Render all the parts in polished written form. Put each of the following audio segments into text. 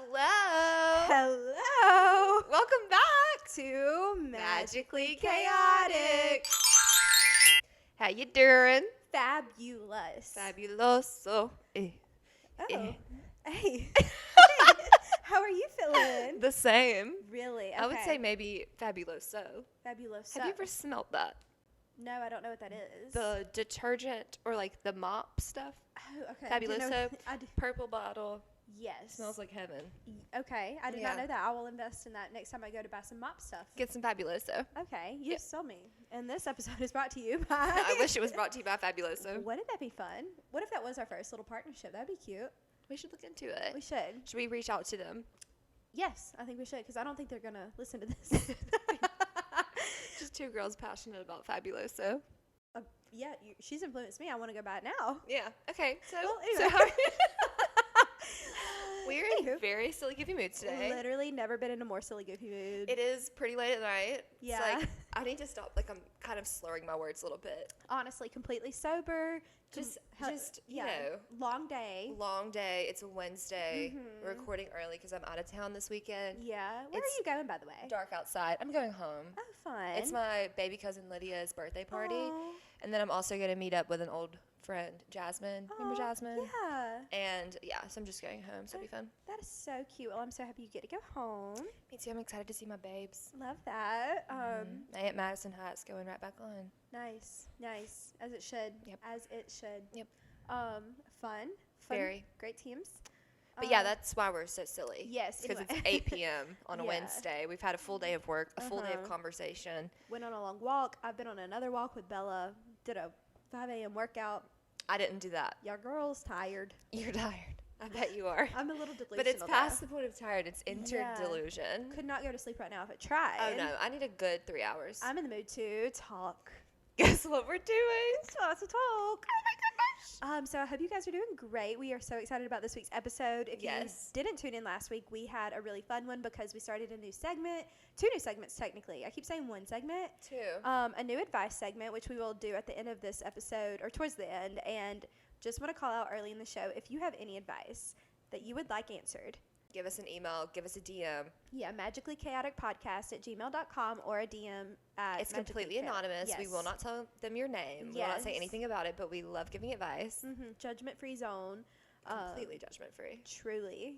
Hello. Hello. Welcome back To Magically Chaotic. How you doing? Fabulous. Fabuloso. Oh. Hey. How are you feeling? The same. Really? Okay. I would say maybe fabuloso. Fabulous. Have you ever smelled that? No, I don't know what that is. The detergent or like the mop stuff? Oh, okay. Fabuloso. I do. Purple bottle. Yes. Smells like heaven. Okay. I did Yeah. not know that. I will invest in that next time I go to buy some mop stuff. Get some Fabuloso. Okay. You just sold me. And this episode is brought to you by... I wish it was brought to you by Fabuloso. Wouldn't that be fun? What if that was our first little partnership? That'd be cute. We should look into it. We should. Should we reach out to them? Yes, I think we should, because I don't think they're going to listen to this. Just two girls passionate about Fabuloso. Yeah, she's influenced me. I want to go buy it now. Yeah. Okay. So, Well, so anyway. how are you? We're in Anywho. very silly goofy moods today. Literally never been in a more silly goofy mood. It is pretty late at night. Yeah. It's like, I need to stop. Like, I'm kind of slurring my words a little bit. Honestly, completely sober. Just you know, long day. long day. It's a Wednesday. Mhm. We're recording early because I'm out of town this weekend. Yeah. Where It's are you going, by the way? Dark outside. I'm going home. Oh, fun. It's my baby cousin Lydia's birthday party. Aw. And then I'm also going to meet up with an old friend, Jasmine. Remember Aw, Jasmine? Yeah. And yeah, so I'm just going home. So it'll be fun. That is so cute. Well, I'm so happy you get to go home. Me too. I'm excited to see my babes. Love that. My Aunt Madison hat's going right back on. Nice. Nice. As it should. Yep. As it should. Yep. Fun. Very. Great teams. But yeah, that's why we're so silly. Yes. Because anyway. it's 8 p.m. on a Yeah. Wednesday. We've had a full day of work, a full day of Uh-huh. conversation. Went on a long walk. I've been on another walk with Bella. Did a 5 a.m. workout. I didn't do that. Y'all girls tired. You're tired. I bet you are. I'm a little delusional. But it's though. past the point of tired. It's entered Yeah. delusion. Could not go to sleep right now if I tried. Oh, no. I need a good 3 hours. I'm in the mood to talk. Guess what we're doing? Lots of talk. Oh, my goodness. So I hope you guys are doing great. We are so excited about this week's episode. If Yes. you didn't tune in last week, we had a really fun one because we started a new segment. 2 new segments, technically. I keep saying one segment. 2. A new advice segment, which we will do at the end of this episode or towards the end. And just want to call out early in the show, if you have any advice that you would like answered, Give us an email. Give us a DM. yeah, magicallychaoticpodcast@gmail.com or a DM at It's completely Magically Chaotic. anonymous. We Yes. will not tell them your name. We will not say Yes. anything about it, but we love giving advice. Judgment-free zone. Completely judgment free. Truly.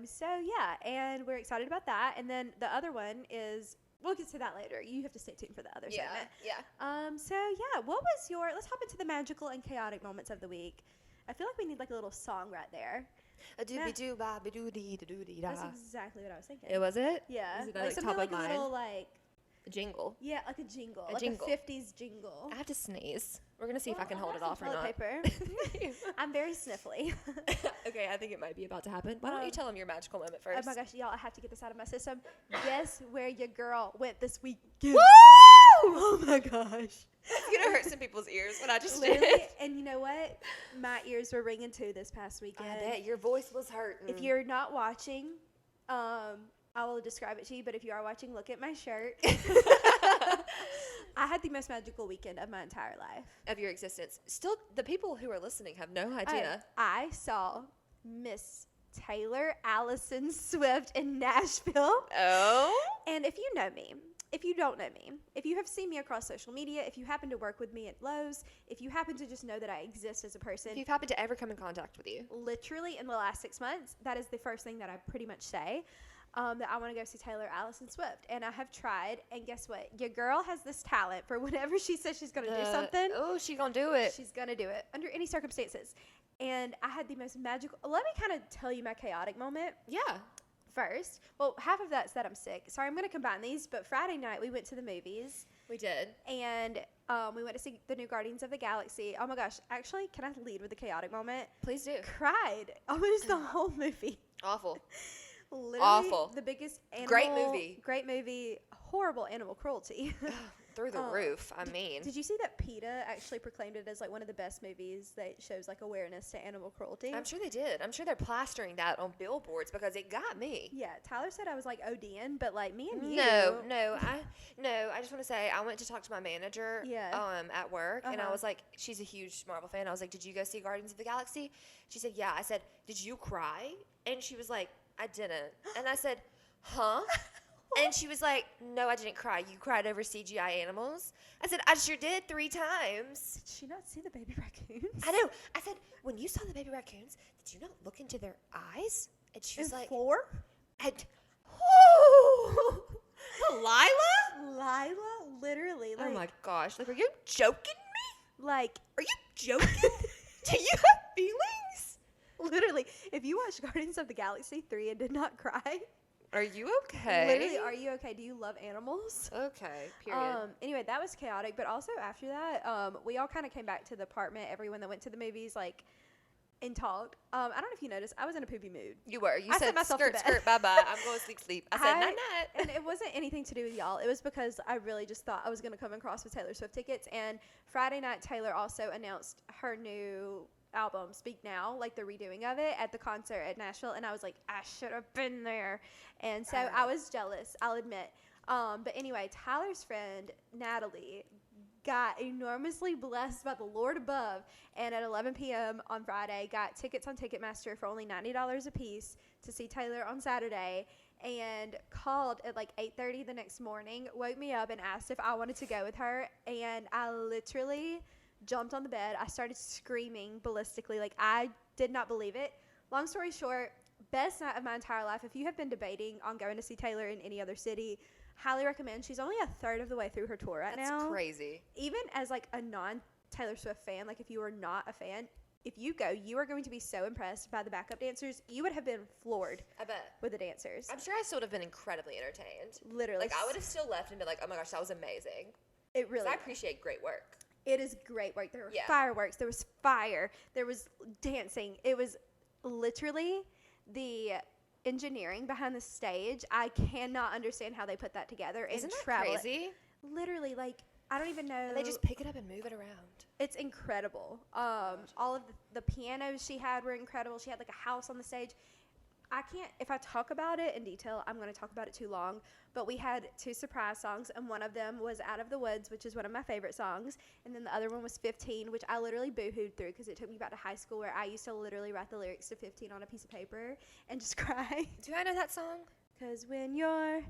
So, yeah, and we're excited about that. And then the other one is, we'll get to that later. You have to stay tuned for the other segment. Yeah. So, yeah, what was let's hop into the magical and chaotic moments of the week. I feel like we need like a little song right there. A doobie-doo, ba-ba-doo-dee-da-doo-dee-da. That's exactly what I was thinking. It was it? Yeah. Is it like like something top like of a mind? little like, A jingle. yeah, like a jingle. A like jingle. a 50s jingle. I have to sneeze. We're going to see if I Well, can hold have it off some or not. toilet paper. I'm very sniffly. Okay, I think it might be about to happen. Why don't you tell them your magical moment Oh first? my gosh, y'all, I have to get this out of my system. Guess where your girl went this weekend? Woo! Oh my gosh. It's going to hurt some people's ears when I just Literally, did. and you know what? My ears were ringing too this past weekend. I bet your voice was hurting. If you're not watching, I will describe it to you, but if you are watching, look at my shirt. I had the most magical weekend of my entire life. of your existence. Still, the people who are listening have no idea. I saw Miss Taylor Allison Swift in Nashville. Oh? And if you know me, if you don't know me, if you have seen me across social media, if you happen to work with me at Lowe's, if you happen to just know that I exist as a person, If you've happened to ever come in contact with you. literally in the last 6 months, that is the first thing that I pretty much say, that I want to go see Taylor Allison Swift. And I have tried, and guess what? Your girl has this talent for whenever she says she's going to do something, Oh, she gonna do it. she's going to do it under any circumstances. And I had the most magical, let me kind of tell you my chaotic moment Yeah. first. Well, half of that's that I'm sick. Sorry, I'm going to combine these, but Friday night we went to the movies. We did. And we went to see the new Guardians of the Galaxy. Oh my gosh. Actually, can I lead with a chaotic moment? Please do. Cried almost the whole movie. Awful. Literally Awful. the biggest animal. Great movie. Horrible animal cruelty. Through the roof, I mean. Did you see that PETA actually proclaimed it as like one of the best movies that shows like awareness to animal cruelty? I'm sure they did. I'm sure they're plastering that on billboards because it got me. Yeah, Tyler said I was like ODing, but like me and you. No. I just want to say I went to talk to my manager at work, and I was like, she's a huge Marvel fan. I was like, did you go see Guardians of the Galaxy? She said, yeah. I said, did you cry? And she was like, I didn't. And I said, huh? And she was like, no, I didn't cry. You cried over CGI animals. I said, I sure did 3 times. Did she not see the baby raccoons? I know. I said, when you saw the baby raccoons, did you not look into their eyes? And she was like, 4? And, oh, Lila, literally. Like, oh my gosh. Like, are you joking me? Like, Are you joking? Do you have feelings? literally, if you watched Guardians of the Galaxy 3 and did not cry, Are you okay? literally, are you okay? Do you love animals? Okay, period. Anyway, that was chaotic. But also after that, we all kind of came back to the apartment. Everyone that went to the movies, like, and talked. I don't know if you noticed, I was in a poopy mood. You were. You I said, sent myself to skirt, bed. bye-bye. I'm going to sleep. I said, night. And it wasn't anything to do with y'all. It was because I really just thought I was going to come across with Taylor Swift tickets. And Friday night, Taylor also announced her new album, Speak Now, like the redoing of it at the concert at Nashville. And I was like, I should have been there. And so I was jealous, I'll admit. But anyway, Tyler's friend, Natalie, got enormously blessed by the Lord above, and at 11 p.m. on Friday got tickets on Ticketmaster for only $90 a piece to see Taylor on Saturday, and called at like 8:30 the next morning, woke me up and asked if I wanted to go with her, and I literally jumped on the bed. I started screaming ballistically. Like, I did not believe it. Long story short, best night of my entire life. If you have been debating on going to see Taylor in any other city, highly recommend. She's only a third of the way through her tour right now. That's crazy. Even as like a non-Taylor Swift fan, like if you are not a fan, if you go, you are going to be so impressed by the backup dancers. You would have been floored. I bet. With the dancers. I'm sure I still would have been incredibly entertained. Literally. Like, I would have still left and been like, oh my gosh, that was amazing. It really. I appreciate great work. It is great work. There were fireworks. There was fire. There was dancing. It was literally the engineering behind the stage. I cannot understand how they put that together. Isn't and that travel crazy? Literally, like, I don't even know. And they just pick it up and move it around. It's incredible. All of the pianos she had were incredible. She had like a house on the stage. I can't, if I talk about it in detail, I'm going to talk about it too long. But we had 2 surprise songs, and one of them was Out of the Woods, which is one of my favorite songs. And then the other one was 15, which I literally boo-hooed through because it took me back to high school where I used to literally write the lyrics to 15 on a piece of paper and just cry. Do I know that song? Because when you're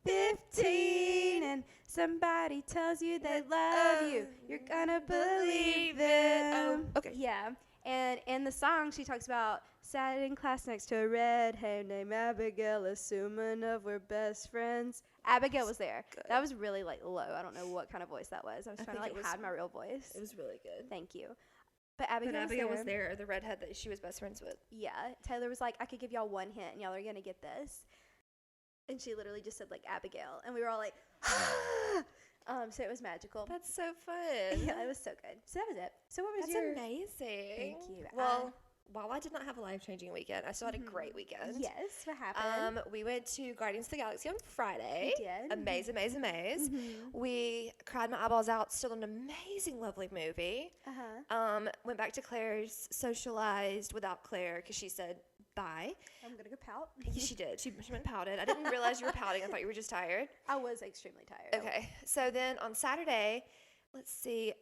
15 and somebody tells you they love you, you're gonna believe them. Oh, okay. Yeah. And in the song, she talks about sat in class next to a redhead named Abigail, assuming of we're best friends. Abigail was there. Good. That was really like low. I don't know what kind of voice that was. I was trying to like hide my real voice. It was really good. Thank you. But Abigail was there, the redhead that she was best friends with. Yeah. Taylor was like, I could give y'all one hint and y'all are gonna get this. And she literally just said like Abigail, and we were all like, so it was magical. That's so fun. Yeah, it was so good. So that was it. So what was That's your? amazing. Thank you. Well, while I did not have a life-changing weekend, I still had a great weekend. Yes, what happened? We went to Guardians of the Galaxy on Friday. We did. Amaze. We cried my eyeballs out. Still an amazing, lovely movie. Went back to Claire's, socialized without Claire because she said bye. I'm gonna go pout. She did. She went and pouted. I didn't realize you were pouting. I thought you were just tired. I was extremely tired. Okay. So then on Saturday, let's see.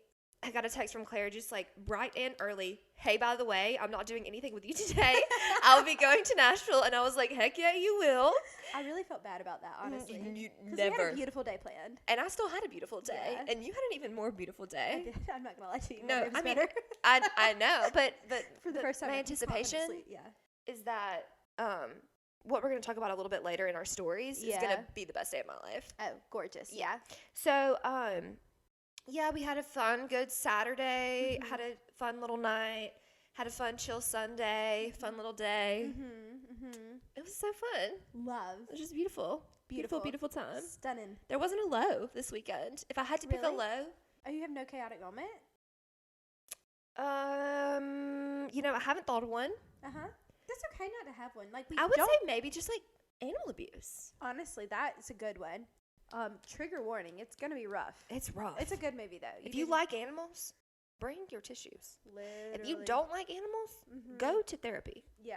I got a text from Claire just like bright and early. Hey, by the way, I'm not doing anything with you today. I'll be going to Nashville. And I was like, heck yeah, you will. I really felt bad about that, honestly. Because we had a beautiful day planned. And I still had a beautiful day. Yeah. And you had an even more beautiful I day. did. I'm not going to lie to you. No, I mean, better. I know. But for the first time, my anticipation is that what we're going to talk about a little bit later in our stories is going to be the best day of my life. Oh, gorgeous. Yeah. So, yeah, we had a fun, good Saturday, had a fun little night, had a fun, chill Sunday, fun little day. It was so fun. Love. It was just beautiful. Beautiful time. Stunning. There wasn't a low this weekend. If I had to pick a low. Oh, you have no chaotic moment? I haven't thought of one. That's okay not to have one. Like I would say maybe just like animal abuse. Honestly, that's a good one. Trigger warning, it's gonna be rough. It's rough. It's a good movie though. If you like animals, bring your tissues. Literally. If you don't like animals, go to therapy. Yeah.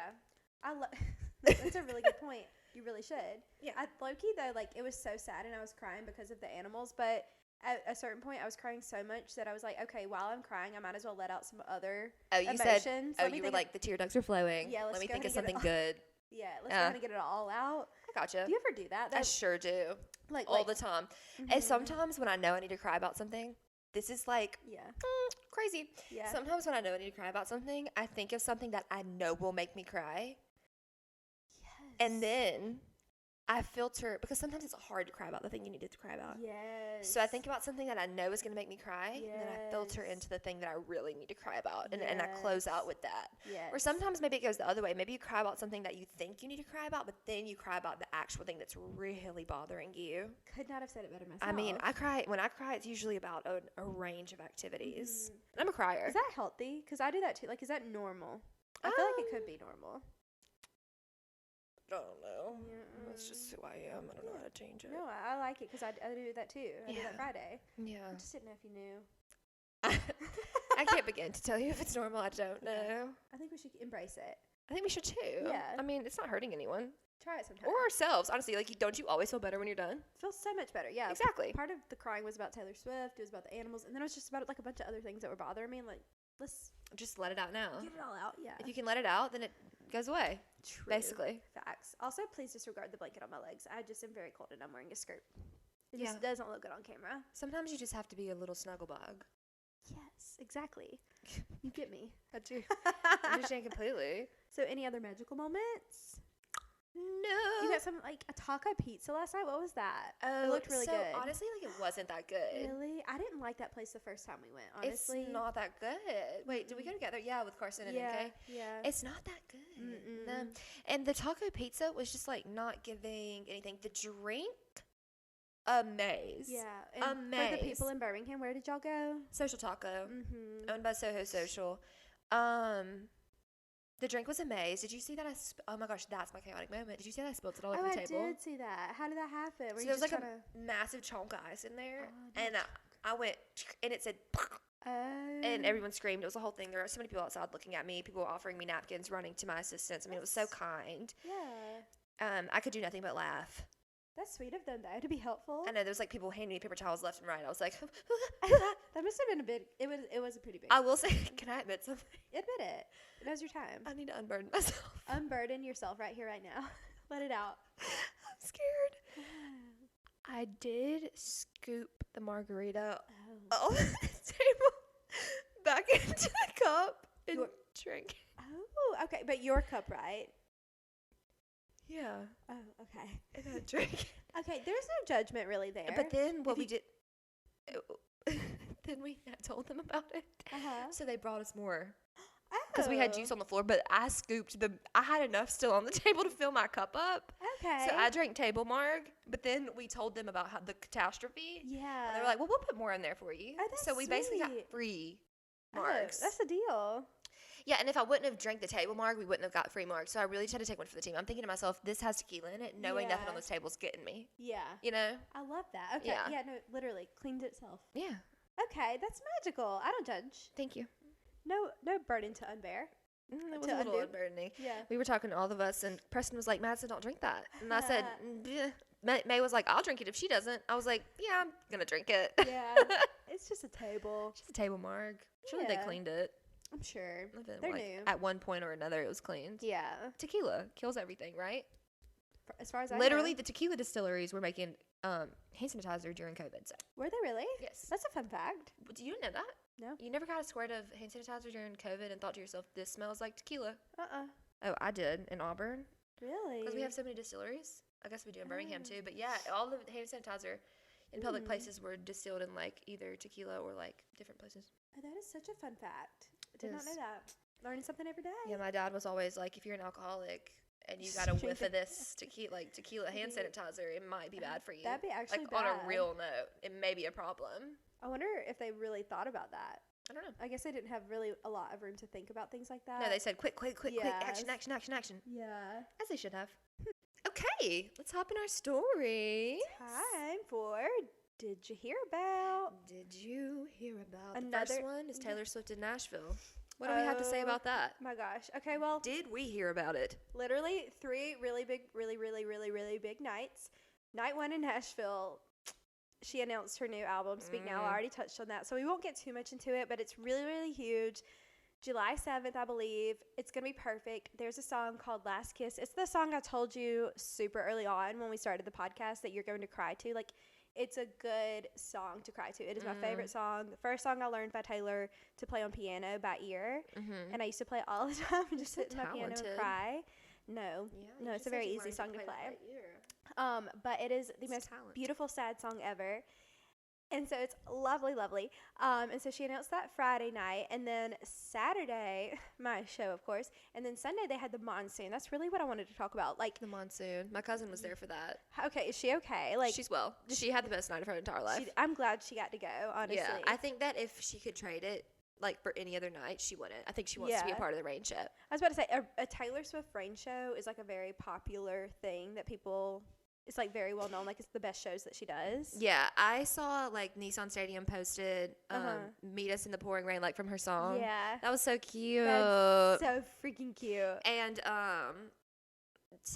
That's a really good point. You really should. Yeah. Low-key though, like it was so sad and I was crying because of the animals, but at a certain point I was crying so much that I was like, okay, while I'm crying, I might as well let out some other emotions. You were like, the tear ducts are flowing. Yeah, let me think of something good. Yeah, let's go ahead and get it all out. I gotcha. Do you ever do that? I sure do. like All the time. And sometimes when I know I need to cry about something, this is like Yeah. crazy. Yeah. Sometimes when I know I need to cry about something, I think of something that I know will make me cry. Yes. And then I filter, because sometimes it's hard to cry about the thing you needed to cry about. Yes. So I think about something that I know is going to make me cry, and then I filter Yes. into the thing that I really need to cry about, and I close out with that. Yes. Or sometimes maybe it goes the other way. Maybe you cry about something that you think you need to cry about, but then you cry about the actual thing that's really bothering you. Could not have said it better myself. I mean, when I cry, it's usually about a range of activities. And I'm a crier. Is that healthy? Because I do that too. Like, is that normal? I feel like it could be normal. I don't know. That's just who I am. I don't know how to change it. No, I like it because I do that too. I do that Friday. Yeah. I just didn't know if you knew. I can't begin to tell you if it's normal. I don't know. I think we should embrace it. I think we should too. Yeah. I mean, it's not hurting anyone. Try it sometime. Or ourselves. Honestly, like, don't you always feel better when you're done? Feels so much better. Yeah. Exactly. Part of the crying was about Taylor Swift. It was about the animals, and then it was just about like a bunch of other things that were bothering me. Like, let's Just let it out now. get it all out. Yeah. If you can let it out, then it goes away. True. Basically. Facts. Also, please disregard the blanket on my legs. I just am very cold and I'm wearing a skirt. It Yeah. just doesn't look good on camera. Sometimes you just have to be a little snuggle bug. Yes, exactly. You get me. I do. I understand completely. So, any other magical moments? No. You got some like a taco pizza last night. What was that? Oh, it looked really so good. honestly, like, it wasn't that good. Really? I didn't like that place the first time we went. Honestly, It's not that good. Wait, did we go together? Yeah, with Carson and Yeah, MK. yeah. It's not that good. Mm-mm. No. And the taco pizza was just like not giving anything. The drink, amaze. Yeah. And for the people Amaze. in Birmingham, where did y'all go? Social Taco, Mm-hmm. owned by Soho Social. The drink was amaze. Did you see that? Oh my gosh, that's my chaotic moment. Did you see that I spilled it all over Oh, the I table? did see that. How did that happen? Were So you there was just like trying a massive chunk of ice in there, Oh, and I went, and it said, and everyone screamed. It was a whole thing. There were so many people outside looking at me. People were offering me napkins, running to my assistants. I mean, it was so kind. Yeah. I could do nothing but laugh. That's sweet of them, though, to be helpful. I know there was like people handing me paper towels left and right. I was like, That must have been a bit. It was a pretty big. I will say, can I admit something? Admit it. Now's your time. I need to unburden myself. Unburden yourself right here, right now. Let it out. I'm scared. I did scoop the margarita Oh. off the table back into the cup and Your- drink. Oh, okay. But your cup, right? Yeah, Oh, okay. and I drank. Okay, there's no judgment really there. But then what If we you- did, then we told them about it. Uh-huh. So they brought us more because we had juice on the floor. But I scooped I had enough still on the table to fill my cup up. Okay. So I drank table marg. But then we told them about how the catastrophe. yeah. And they were like, "Well, we'll put more in there for you." Oh, that's so we basically got sweet. free Oh, margs. that's a deal. Yeah, and if I wouldn't have drank the table marg, we wouldn't have got free margs. So I really tried to take one for the team. I'm thinking to myself, this has tequila in it, knowing nothing Yeah. on this table's getting me. Yeah. You know? I love that. Okay. Yeah. Yeah, no, literally cleaned itself. Yeah. Okay, that's magical. I don't judge. Thank you. No burden to unbear. It was To a little undo. unburdening. Yeah. We were talking to all of us, and Preston was like, Madison, don't drink that. And I said, "Bleh." May was like, I'll drink it if she doesn't. I was like, yeah, I'm going to drink it. Yeah. It's just a table. Just a table marg. Surely they Yeah. cleaned it. I'm sure. I think, They're like, new. At one point or another, it was cleaned. Yeah. Tequila kills everything, right? As far as I Literally, know. the tequila distilleries were making hand sanitizer during COVID. So, Were they really? yes. That's a fun fact. Do you know that? No. You never got a squirt of hand sanitizer during COVID and thought to yourself, this smells like tequila? Uh-uh. Oh, I did in Auburn. Really? Because we have so many distilleries. I guess we do in Birmingham too. But yeah, all the hand sanitizer in public places were distilled in like either tequila or like different places. Oh, that is such a fun fact. I did not Yes. know that. Learning something every day. Yeah, my dad was always like, if you're an alcoholic and you got a whiff of this tequila hand sanitizer, it might be bad for you. That'd be actually like on a bad. real note, it may be a problem. I wonder if they really thought about that. I don't know. I guess they didn't have really a lot of room to think about things like that. No, they said quick, Yes. action. Yeah. As they should have. Okay, let's hop in our story. Time for Did You Hear About? Did you hear about the Another- first one? Is Taylor Swift in Nashville? What do we have to say Oh. about that? My gosh. Okay, well, Did we hear about it? literally 3 really big, really big nights. Night 1 in Nashville, she announced her new album, Speak Now. I already touched on that, so we won't get too much into it, but it's really, really huge. July 7th, I believe. It's going to be perfect. There's a song called Last Kiss. It's the song I told you super early on when we started the podcast that you're going to cry to. Like, it's a good song to cry to. It is my favorite song. The first song I learned by Taylor to play on piano by ear. And I used to play it all the time and just sit in my piano and cry. No, it's a very easy song to play. But it is the most beautiful sad song ever. And so it's lovely, lovely. And so she announced that Friday night. And then Saturday, my show, of course. And then Sunday, they had the monsoon. That's really what I wanted to talk about. Like The monsoon. My cousin was there for that. Okay, is she okay? Like She's well. She had the best night of her entire life. I'm glad she got to go, honestly. Yeah, I think that if she could trade it, like, for any other night, she wouldn't. I think she wants to be a part of the rain show. I was about to say, a Taylor Swift rain show is, like, a very popular thing that people... It's, like, very well known. Like, it's the best shows that she does. Yeah, I saw, like, Nissan Stadium posted Meet Us in the Pouring Rain, like, from her song. Yeah. That was so cute. That's so freaking cute. And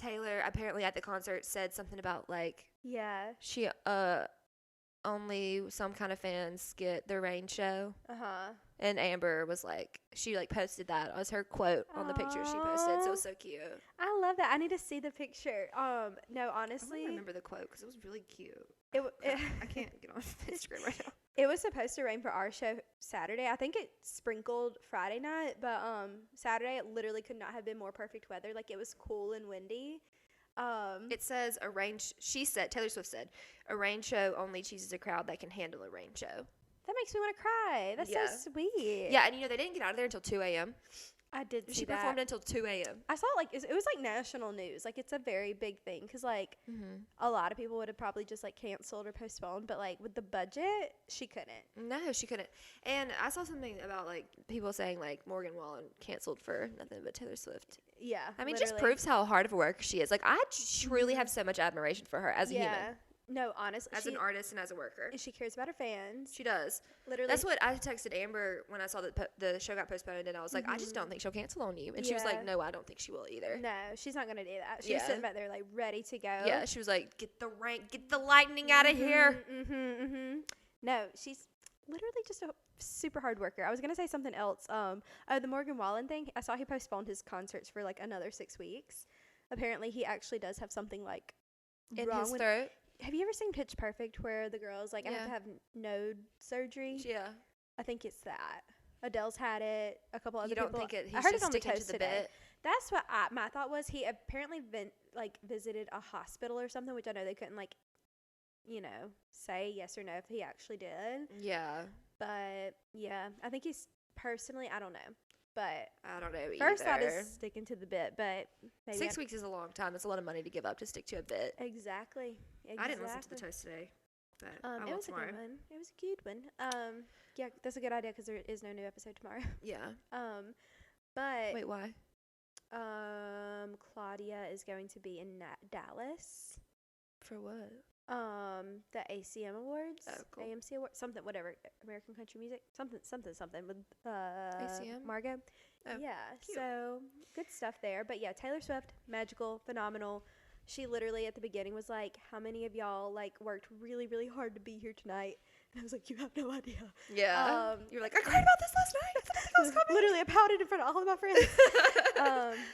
Taylor, apparently at the concert, said something about, like, Yeah. she, only some kind of fans get the rain show. Uh-huh. And Amber was like, she like posted that as her quote on the picture she posted. So it was so cute. I love that. I need to see the picture. No, I honestly, don't remember the quote because it was really cute. I can't get on Instagram right now. It was supposed to rain for our show Saturday. I think it sprinkled Friday night, but Saturday it literally could not have been more perfect weather. Like it was cool and windy. It says Taylor Swift said, a rain show only chooses a crowd that can handle a rain show. That makes me want to cry. That's so sweet. Yeah, and they didn't get out of there until 2 a.m. I did see She that. performed until 2 a.m. I saw it was like national news. Like it's a very big thing because like a lot of people would have probably just like canceled or postponed, but like with the budget, she couldn't. No, she couldn't. And I saw something about like people saying like Morgan Wallen canceled for nothing but Taylor Swift. Yeah, I mean, just proves how hard of a worker she is. Like I truly have so much admiration for her as a human. No, honestly. As an artist and as a worker. She cares about her fans. She does. Literally. That's what I texted Amber when I saw that the show got postponed, and I was like, I just don't think she'll cancel on you. And she was like, no, I don't think she will either. No, she's not going to do that. She was sitting back there, like, ready to go. Yeah, she was like, get the lightning out of here. No, she's literally just a super hard worker. I was going to say something else. The Morgan Wallen thing, I saw he postponed his concerts for, like, another 6 weeks. Apparently, he actually does have something, like, in wrong his with throat. Have you ever seen Pitch Perfect where the girl's like, I have to have node surgery? Yeah. I think it's that. Adele's had it. A couple other people. You don't think I heard it on the toast today. bit? That's what my thought was. He apparently visited a hospital or something, which I know they couldn't say yes or no if he actually did. Yeah. But yeah, I think he's personally, I don't know. But I don't know either. First thought is sticking to the bit, but maybe 6 weeks is a long time. It's a lot of money to give up to stick to a bit. Exactly. I didn't listen to the toast today, but I will it was tomorrow. a good one. It was a good one. Yeah, that's a good idea because there is no new episode tomorrow. Yeah. But wait, why? Claudia is going to be in Dallas. For what? The ACM Awards. Oh, cool. AMC Awards, something, whatever. American Country Music, something with ACM. Margot. Oh, yeah, cute. so good stuff there. But yeah, Taylor Swift, magical, phenomenal. She literally at the beginning was like, "How many of y'all like worked really, really hard to be here tonight?" And I was like, "You have no idea." Yeah. You're like, I cried about this last night. Literally, I pouted in front of all of my friends.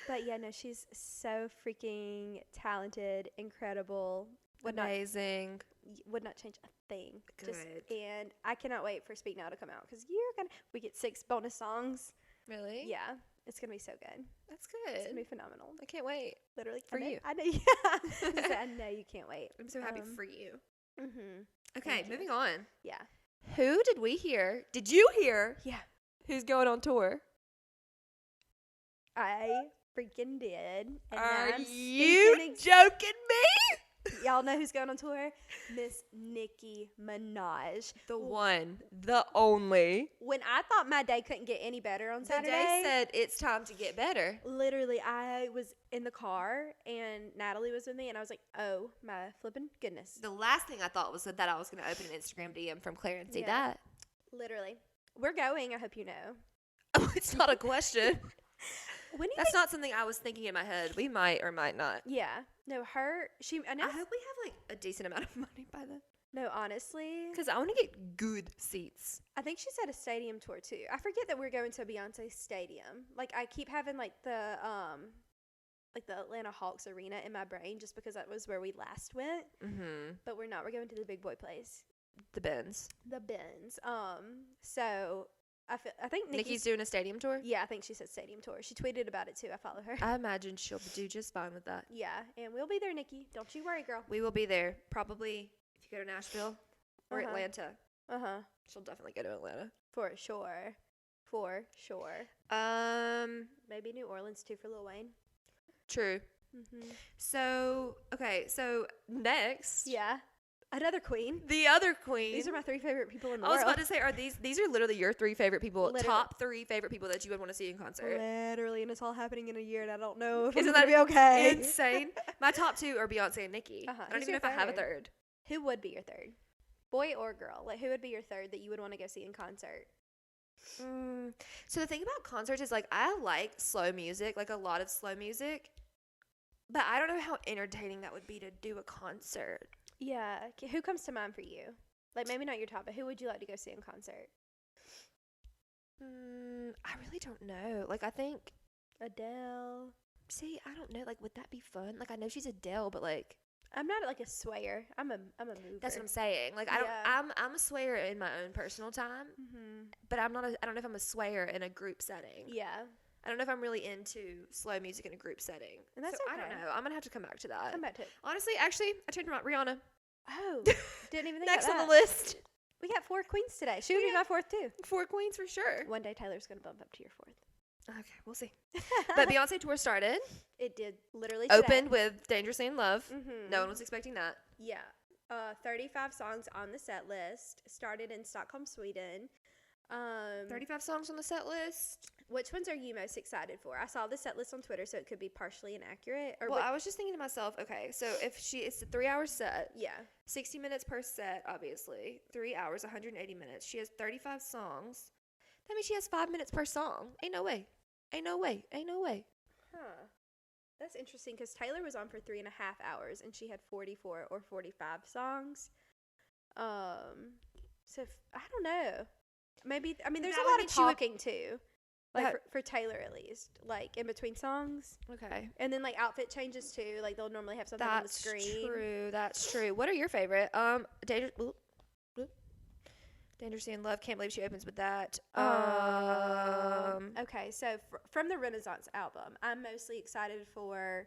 But yeah, no, she's so freaking talented, incredible. Amazing. Would not change a thing. Good. And I cannot wait for Speak Now to come out because we get 6 bonus songs. Really? Yeah, it's gonna be so good. That's good. It's gonna be phenomenal. I can't wait. Literally For you. I know. Yeah. I know you can't wait. I'm so happy for you. Mhm. Okay, Thank you. moving on. Yeah. Who did we hear? Did you hear? Yeah. Who's going on tour? I freaking did. And Are now I'm you speaking joking me? Y'all know who's going on tour? Miss Nicki Minaj. The one, the only. When I thought my day couldn't get any better on Saturday, The day said it's time to get better. literally I was in the car and Natalie was with me and I was like, oh my flippin' goodness. The last thing I thought was that I was going to open an Instagram DM from Claire and see Yeah. that. Literally. We're going, I hope you know. Oh, it's not a question. When do you That's not something I was thinking in my head. We might or might not. Yeah. No, she I announced hope we have like a decent amount of money by then. No, honestly, Because I want to get good seats. I think she said a stadium tour too. I forget that we're going to Beyonce Stadium. Like I keep having like the Atlanta Hawks arena in my brain just because that was where we last went. Mm-hmm. But we're not. We're going to the big boy place, The Benz. the Benz. So I think Nikki's doing a stadium tour? Yeah, I think she said stadium tour. She tweeted about it too. I follow her. I imagine she'll do just fine with that. Yeah, and we'll be there, Nikki. Don't you worry, girl. We will be there. Probably if you go to Nashville or Uh-huh. Atlanta. Uh-huh. She'll definitely go to Atlanta. For sure. Maybe New Orleans too for Lil Wayne. True. Mm-hmm. So, okay. So, next. Yeah. Another queen. The other queen. These are my 3 favorite people in the I was world. about to say, are these are literally your 3 favorite people, Literally. top 3 favorite people that you would want to see in concert. Literally, and it's all happening in a year, and I don't know if Isn't I'm gonna that be okay. Insane. My top 2 are Beyonce and Nicki. Uh-huh. I don't Who's even know your if I have a third? third. Who would be your third? Boy or girl? Like, who would be your third that you would want to go see in concert? So the thing about concerts is like I like slow music, like a lot of slow music, but I don't know how entertaining that would be to do a concert. Yeah. Who comes to mind for you? Like, maybe not your top, but who would you like to go see in concert? I really don't know. Like I think, Adele. see, I don't know. Like, would that be fun? Like I know she's Adele, but like I'm not like a swayer. I'm a mover. that's what I'm saying. Like I don't. Yeah. I'm a swayer in my own personal time, Mm-hmm. but I'm not. I don't know if I'm a swayer in a group setting. Yeah. I don't know if I'm really into slow music in a group setting. And that's so I don't okay. know. I'm gonna have to come back to that. Come back to it. Honestly, actually, I changed my mind. Rihanna. Oh, didn't even think Next about on that. the list. We got 4 queens today. She would We be my 4th too. 4 queens for sure. One day Taylor's gonna bump up to your 4th. Okay, we'll see. But Beyonce tour started, It did literally today. opened with Dangerously in Love. Mm-hmm. No one was expecting that. Yeah. 35 songs on the set list. Started in Stockholm, Sweden. 35 songs on the set list. Which ones are you most excited for? I saw the set list on Twitter, so it could be partially inaccurate. Or Well, what- I was just thinking to myself, okay, so if it's a 3-hour set, yeah. 60 minutes per set, obviously, 3 hours, 180 minutes. She has 35 songs. That means she has 5 minutes per song. Ain't no way. Ain't no way. Ain't no way. Huh. That's interesting because Taylor was on for 3.5 hours and she had 44 or 45 songs. So I don't know. Maybe there's That a would lot mean of she would- talking too, like That- for Taylor at least, like in between songs, Okay. and then like outfit changes too. Like they'll normally have something on the That's screen. true. That's true. What are your favorite? Dangerously in Love. Can't believe she opens with that. Okay, so from the Renaissance album, I'm mostly excited for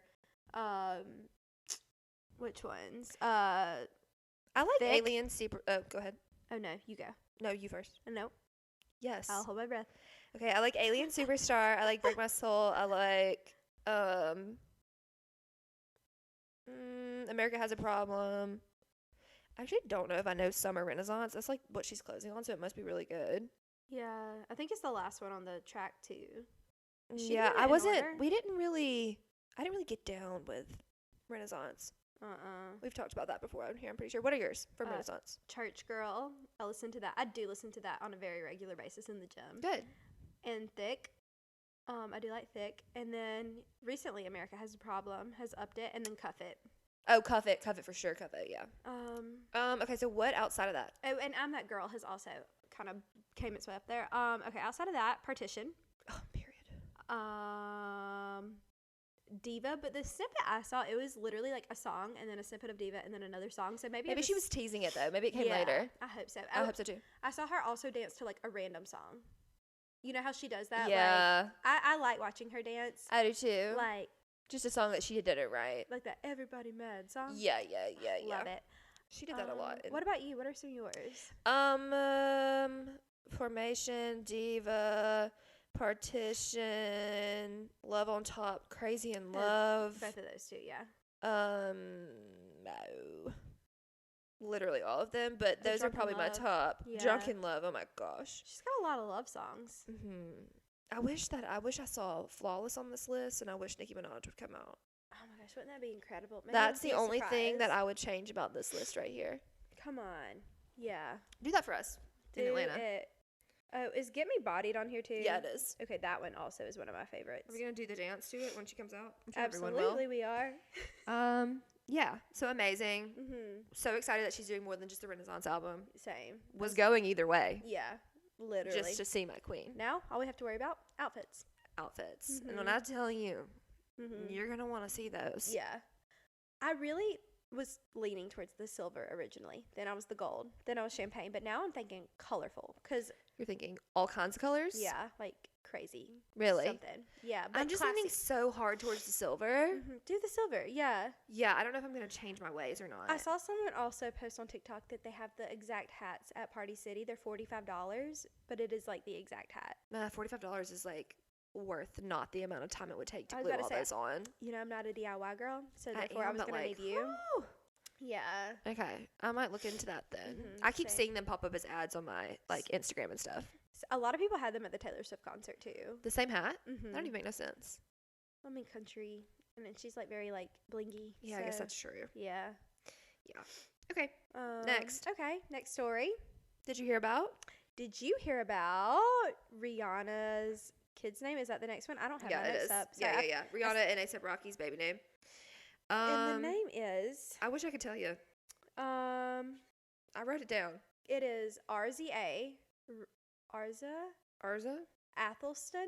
which ones? I like Thick. Alien Super. Oh, go ahead. Oh no, you go. No, you first. No, Yes. I'll hold my breath. Okay, I like Alien Superstar. I like Break My Soul. I like America Has a Problem. I actually don't know if I know Summer Renaissance. That's like what she's closing on, so it must be really good. Yeah, I think it's the last one on the track too. She Yeah, did it I in wasn't. order? I didn't really get down with Renaissance. We've talked about that before on here. I'm pretty sure. What are yours from Renaissance? Church Girl. I listen to that. I do listen to that on a very regular basis in the gym. Good. And Thick. I do like Thick. And then recently America Has a Problem has upped it, and then Cuff It. Oh, Cuff It for sure. Cuff It, yeah. Okay, so what outside of that? Oh, and I'm That Girl has also kind of came its way up there. Okay, outside of that, Partition. Oh, period. Diva, but the snippet I saw, it was literally like a song and then a snippet of Diva and then another song. So maybe Maybe she was teasing it though. Maybe it came yeah, later. I hope so. I hope so too. I saw her also dance to like a random song. You know how she does that? Yeah, Like, I like watching her dance. I do too. Like Just a song that she did it right. that Everybody Mad song. Yeah. Love it. She did that a lot. What about you? What are some of yours? Formation, Diva, Partition, Love on Top, Crazy in Love. Both of those two, yeah. No. Literally all of them, but The those are Drunk in probably my Love. top. Yeah. Drunk in Love, oh my gosh. She's got a lot of love songs. I wish I saw Flawless on this list, and I wish Nicki Minaj would come out. Oh my gosh, wouldn't that be incredible? Maybe That's it'd the be a only thing that surprise. I would change about this list right here. Come on. Yeah. Do that for us in Do Atlanta. it. Oh, is Get Me Bodied on here too? Yeah, it is. Okay, that one also is one of my favorites. Are we gonna do the dance to it when she comes out? I'm sure Absolutely, everyone will. we are. Yeah, so amazing. Mm-hmm. So excited that she's doing more than just the Renaissance album. Same. Was going either way. Yeah, literally. Just to see my queen. Now, all we have to worry about, outfits. Outfits. Mhm. And when I tell you, Mm-hmm. you're going to want to see those. Yeah. I really was leaning towards the silver originally. Then I was the gold. Then I was champagne. But now I'm thinking colorful. Because, You're thinking all kinds of colors? yeah, like crazy. Really? Something. Yeah. But I'm just leaning so hard towards the silver. Mhm. Do the silver. Yeah. Yeah, I don't know if I'm going to change my ways or not. I saw someone also post on TikTok that they have the exact hats at Party City. They're $45, but it is like the exact hat. $45 is like worth not the amount of time it would take to I was glue about to all say, those on. You know, I'm not a DIY girl, so I therefore I am, was but, going to like, need you. whew. Yeah. Okay, I might look into that then. Mhm, I keep same. seeing them pop up as ads on my like Instagram and stuff. A lot of people had them at the Taylor Swift concert too. The same hat? Mm-hmm. That don't even make no sense. I mean, country, and then she's like very like blingy. Yeah, I guess so, that's true. yeah. Okay, Next. Okay, next story. did you hear about? Did you hear about Rihanna's kid's name? Is that the next one? I don't have Yeah, my it notes is. up. Yeah, Sorry, yeah, yeah. Rihanna and A$AP Rocky's baby name. And the name is I wish I could tell you. I wrote it down. it is RZA, Arza Arza? Athelston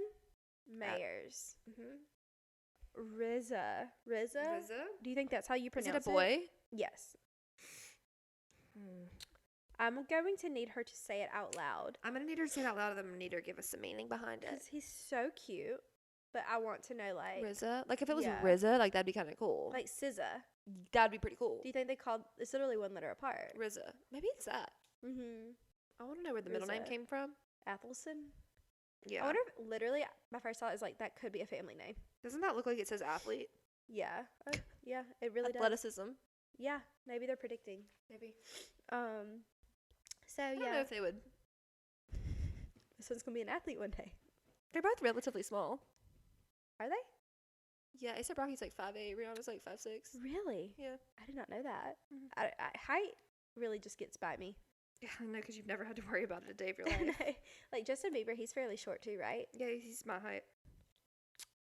Mayers. Mm-hmm. Riza. Rizza? Do you think that's how you Is pronounce it a boy? Yes. Hmm. I'm going to need her to say it out loud I'm gonna need her to say it out loud, and I'm gonna need her to give us some meaning behind because it. he's so cute. But I want to know like RZA? Like if it was yeah. RZA, like that'd be kind of cool. like SZA. That'd be pretty cool. Do you think they called? It's literally one letter apart. RZA. Maybe it's that. Mm-hmm. I want to know where the middle name RZA. came from. Athelston. Yeah. I wonder if literally my first thought is like that could be a family name. Doesn't that look like it says athlete? Yeah. Yeah. It really does. Athleticism. Yeah. Maybe they're predicting. Maybe. So I don't know yeah. if they would. This one's gonna be an athlete one day. They're both relatively small. Are they? Yeah, A$AP Rocky's like 5'8", Rihanna's like 5'6". Really? Yeah. I did not know that. Mhm. Height really just gets by me. Yeah, I know, because you've never had to worry about it a day of your life. Like Justin Bieber, he's fairly short too, right? Yeah, he's my height.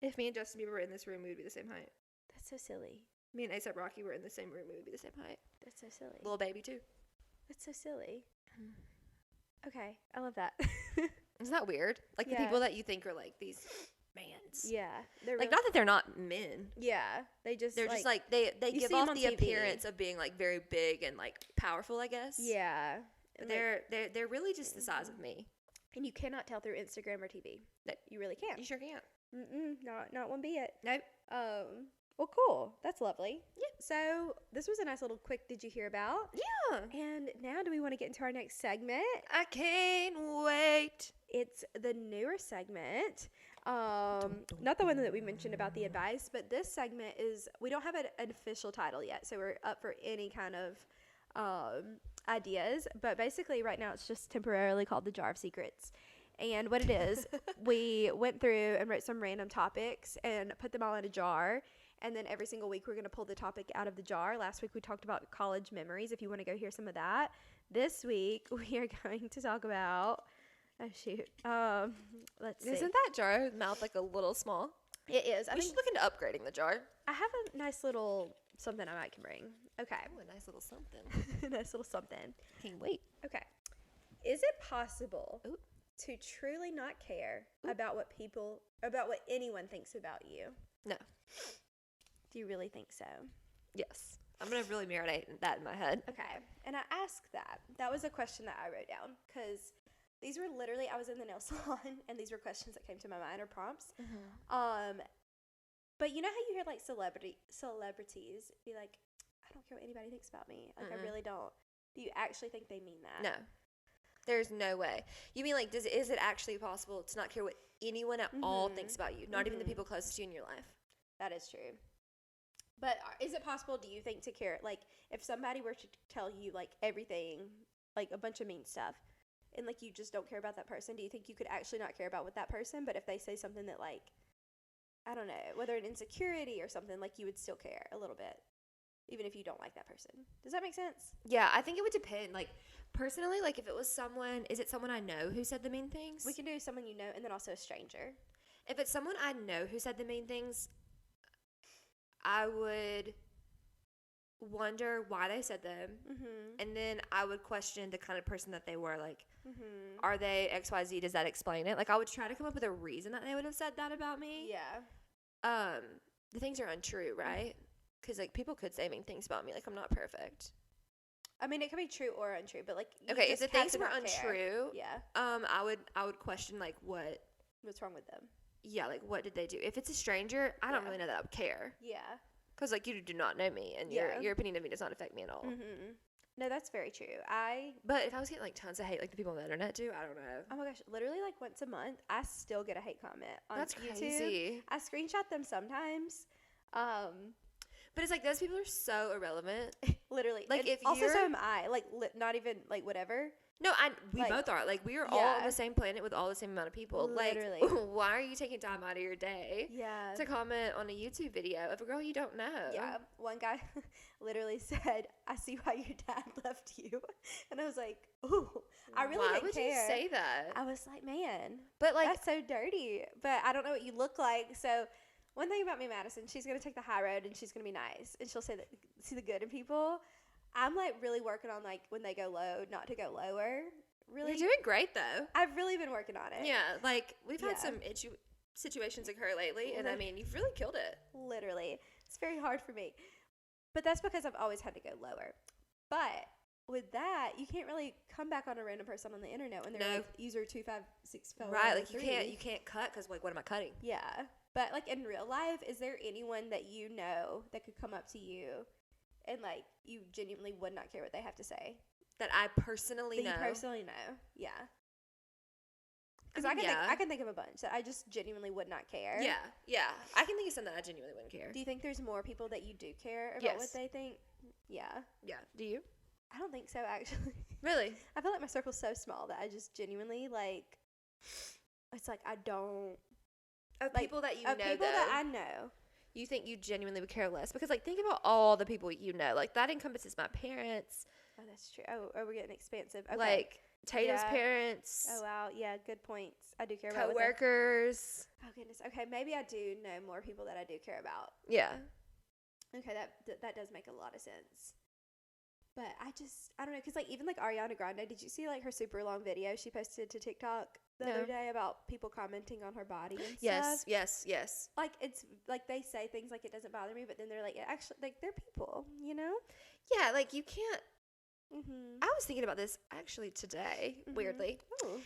If me and Justin Bieber were in this room, we would be the same height. That's so silly. Me and A$AP Rocky were in the same room, we would be the same height. That's so silly. Little baby too. That's so silly. Okay, I love that. Isn't that weird? Like the Yeah. people that you think are like these mans. Yeah, they're Like really, not that they're not men. yeah, they just They're just like they you give see 'em off on the TV. appearance of being like very big and like powerful, I guess. yeah. But And, like, they're really just the size of me. and you cannot tell through Instagram or TV. That You really can't. you sure can't. Not one bit. Nope. Well, cool. That's lovely. Yeah. So this was a nice little quick. Did you hear about? Yeah. And now, do we want to get into our next segment? I can't wait. It's the newer segment. Not the one that we mentioned about the advice, but this segment is, we don't have an official title yet, so we're up for any kind of ideas. But basically, right now, it's just temporarily called the Jar of Secrets. And what it is, we went through and wrote some random topics and put them all in a jar. And then every single week, we're going to pull the topic out of the jar. Last week, we talked about college memories, if you want to go hear some of that. This week, we are going to talk about, oh, shoot. Let's see. Isn't that jar mouth like a little small? It is. I We think should look into upgrading the jar. I have a nice little something I might can bring. Okay. Oh, a nice little something. Nice little something. Can't wait. Okay. Is it possible Ooh. to truly not care about what anyone thinks about you? No. Do you really think so? Yes. I'm gonna really marinate that in my head. Okay. And I asked that. That was a question that I wrote down because these were literally, I was in the nail salon and these were questions that came to my mind or prompts. But you know how you hear like celebrities be like, I don't care what anybody thinks about me. Like I really don't. Do you actually think they mean that? No. There's no way. You mean like, is it actually possible to not care what anyone at all thinks about you? Not even the people closest to you in your life. That is true. But is it possible, do you think, to care? Like, if somebody were to tell you, like, everything, like, a bunch of mean stuff, and, like, you just don't care about that person, do you think you could actually not care about with that person? But if they say something that, like, I don't know, whether an insecurity or something, like, you would still care a little bit, even if you don't like that person. Does that make sense? Yeah, I think it would depend. Like, personally, like, if it was someone, is it someone I know who said the mean things? We can do someone you know and then also a stranger. If it's someone I know who said the mean things, I would wonder why they said them. Mhm. And then I would question the kind of person that they were. Like, Mhm. are they XYZ? Does that explain it? Like, I would try to come up with a reason that they would have said that about me. Yeah. The things are untrue, right? Because, like, people could say mean things about me. Like, I'm not perfect. I mean, it could be true or untrue, but like, you Okay, if just the have things to were not care. untrue, Yeah. I would question, like, what, What's wrong with them? yeah, like, what did they do? If it's a stranger, I don't Yeah. really know that I would care. Yeah. Because, like, you do not know me, and Yeah. your opinion of me does not affect me at all. Mhm. No, that's very true. But if I was getting, like, tons of hate, like the people on the internet do, I don't know. Oh my gosh, literally like once a month, I still get a hate comment on That's YouTube. crazy. I screenshot them sometimes. But it's like, those people are so irrelevant. Literally. Like, And if also you're- so am I. Like, not even like whatever. No, we Like, both are. Like, we are all yeah. on the same planet with all the same amount of people. Literally. Like, why are you taking time out of your day Yeah. to comment on a YouTube video of a girl you don't know? Yeah. One guy literally said, "I see why your dad left you," and I was like, "Ooh, I really Why didn't would care." you say that? I was like, "Man, But, like, that's so dirty." But I don't know what you look like, so. One thing about me, Madison, she's gonna take the high road and she's gonna be nice and she'll see the good in people. I'm like really working on like when they go low, not to go lower. Really, you're doing great, though. I've really been working on it. Yeah, like, we've had Yeah. some situations occur lately, and I mean, you've really killed it. Literally, it's very hard for me, but that's because I've always had to go lower. But with that, you can't really come back on a random person on the internet when they're No. like user 2564. Right, like, you can't cut because, like, what am I cutting? Yeah, but like in real life, is there anyone that you know that could come up to you and like you genuinely would not care what they have to say? That I personally That know. you personally know, yeah. Because I mean, I can think of a bunch that I just genuinely would not care. Yeah. I can think of some that I genuinely wouldn't care. Do you think there's more people that you do care about Yes. what they think? Yeah. Yeah. Do you? I don't think so, actually. Really? I feel like my circle's so small that I just genuinely like. It's like I don't. Of Like, people that you Of know, people though, that I know. you think you genuinely would care less? Because, like, think about all the people you know. Like, that encompasses my parents, Oh, that's true. Oh, we're getting expansive. Okay. like, Tatum's Yeah. parents, Oh wow, yeah, good points. I do care about. coworkers. Oh goodness. Okay, maybe I do know more people that I do care about. Yeah. Okay, that does make a lot of sense. But I don't know, cause like even like Ariana Grande, did you see like her super long video she posted to TikTok the No. other day about people commenting on her body and Yes. stuff? Yes. Like it's like they say things like it doesn't bother me, but then they're like it actually like they're people, you know? Yeah. Like, you can't. Mm-hmm. I was thinking about this actually today. Mhm. Weirdly. Oh.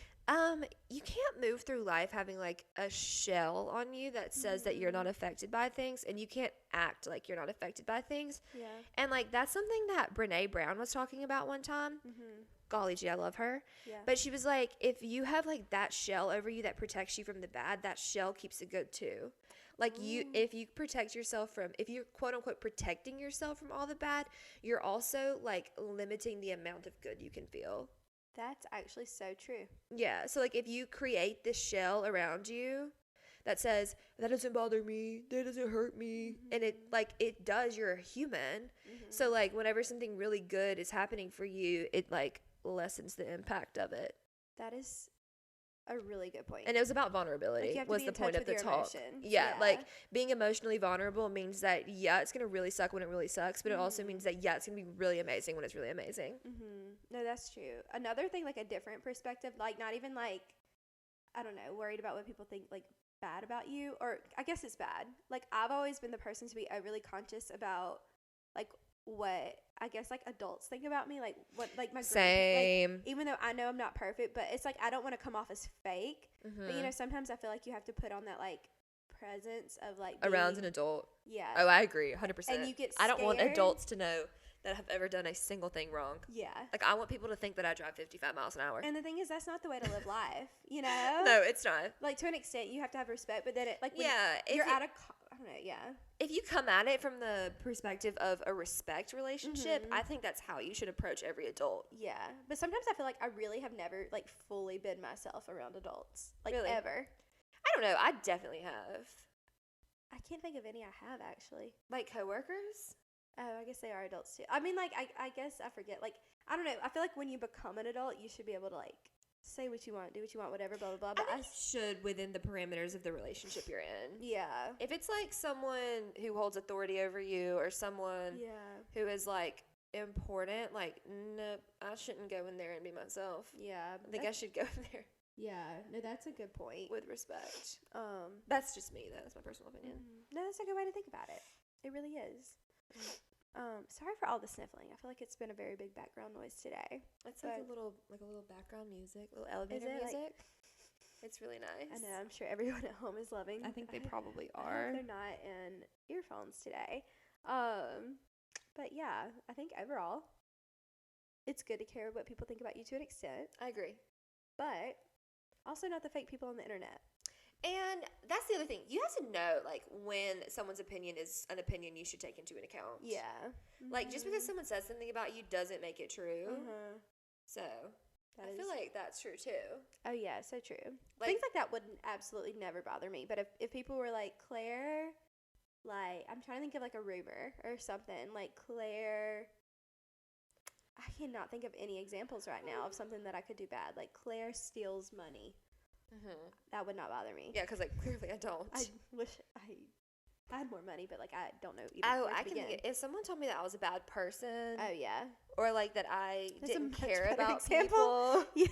You can't move through life having like a shell on you that says that you're not affected by things, and you can't act like you're not affected by things. Yeah. And like, that's something that Brene Brown was talking about one time. Mm-hmm. Golly gee, I love her. Yeah. But she was like, if you have like that shell over you that protects you from the bad, that shell keeps it good too. Like, if you protect yourself from, if you're quote unquote protecting yourself from all the bad, you're also like limiting the amount of good you can feel. That's actually so true. Yeah. So like, if you create this shell around you that says, that doesn't bother me, that doesn't hurt me, and it does, you're a human. So like, whenever something really good is happening for you, it like lessens the impact of it. That is a really good point. And it was about vulnerability. Like, you have to was be the in point touch of the with your talk. emotions. Yeah, Yeah. like, being emotionally vulnerable means that, yeah, it's gonna really suck when it really sucks, but it also means that, yeah, it's gonna be really amazing when it's really amazing. No, that's true. Another thing, like a different perspective, like not even like, I don't know, worried about what people think like bad about you, or I guess it's bad. Like I've always been the person to be overly conscious about like what I guess like adults think about me, like what like my Same. Like, even though I know I'm not perfect, but it's like I don't want to come off as fake. But you know, sometimes I feel like you have to put on that like presence of like Around being- an adult. Yeah. Oh, I agree, 100%. And you get I don't want scared. adults to know that I've ever done a single thing wrong. Yeah. Like, I want people to think that I drive 55 miles an hour. And the thing is, that's not the way to live life, you know? No, it's not. Like, to an extent, you have to have respect, but then it, like, when Yeah, if you're you- out of, I don't know, yeah. If you come at it from the perspective of a respect relationship, Mm-hmm. I think that's how you should approach every adult. Yeah. But sometimes I feel like I really have never, like, fully been myself around adults. Like, Really? ever. I don't know. I definitely have. I can't think of any I have, actually. Like, coworkers? Oh, I guess they are adults, too. I mean, like, I guess I forget. Like, I don't know. I feel like when you become an adult, you should be able to, like, say what you want, do what you want, whatever, blah, blah, blah. I But think you should within the parameters of the relationship you're in. yeah. If it's like someone who holds authority over you or someone Yeah. who is like important, like, nope, I shouldn't go in there and be myself. Yeah. I think I should go in there Yeah. No, that's a good point. with respect. Um, That's just me, though. That's my personal opinion. no, that's a good way to think about it. It really is. Sorry for all the sniffling. I feel like it's been a very big background noise today. It's like But- a little background music, a little elevator it, like- music. It's really nice. I know. I'm sure everyone at home is loving. I think they hope- probably I hope are. they're not in earphones today. But yeah, I think overall, it's good to care what people think about you to an extent, I agree. but also not the fake people on the internet. And that's the other thing. You have to know, like, when someone's opinion is an opinion you should take into an account. Yeah. Like, just because someone says something about you doesn't make it true. Uh-huh. So, That I is- feel like that's true, too. Oh yeah, so true. Like- Things like that would absolutely never bother me. But if people were like, Claire, like, I'm trying to think of like a rumor or something. Like, Claire, I cannot think of any examples right now of something that I could do bad. Like, Claire steals money. That would not bother me. Yeah, because, like, clearly I don't. I wish I had more money, but like, I don't know even Oh, where to I can begin. think if someone told me that I was a bad person, Oh, yeah. or like that I That's a didn't much care better about example. people, Yeah.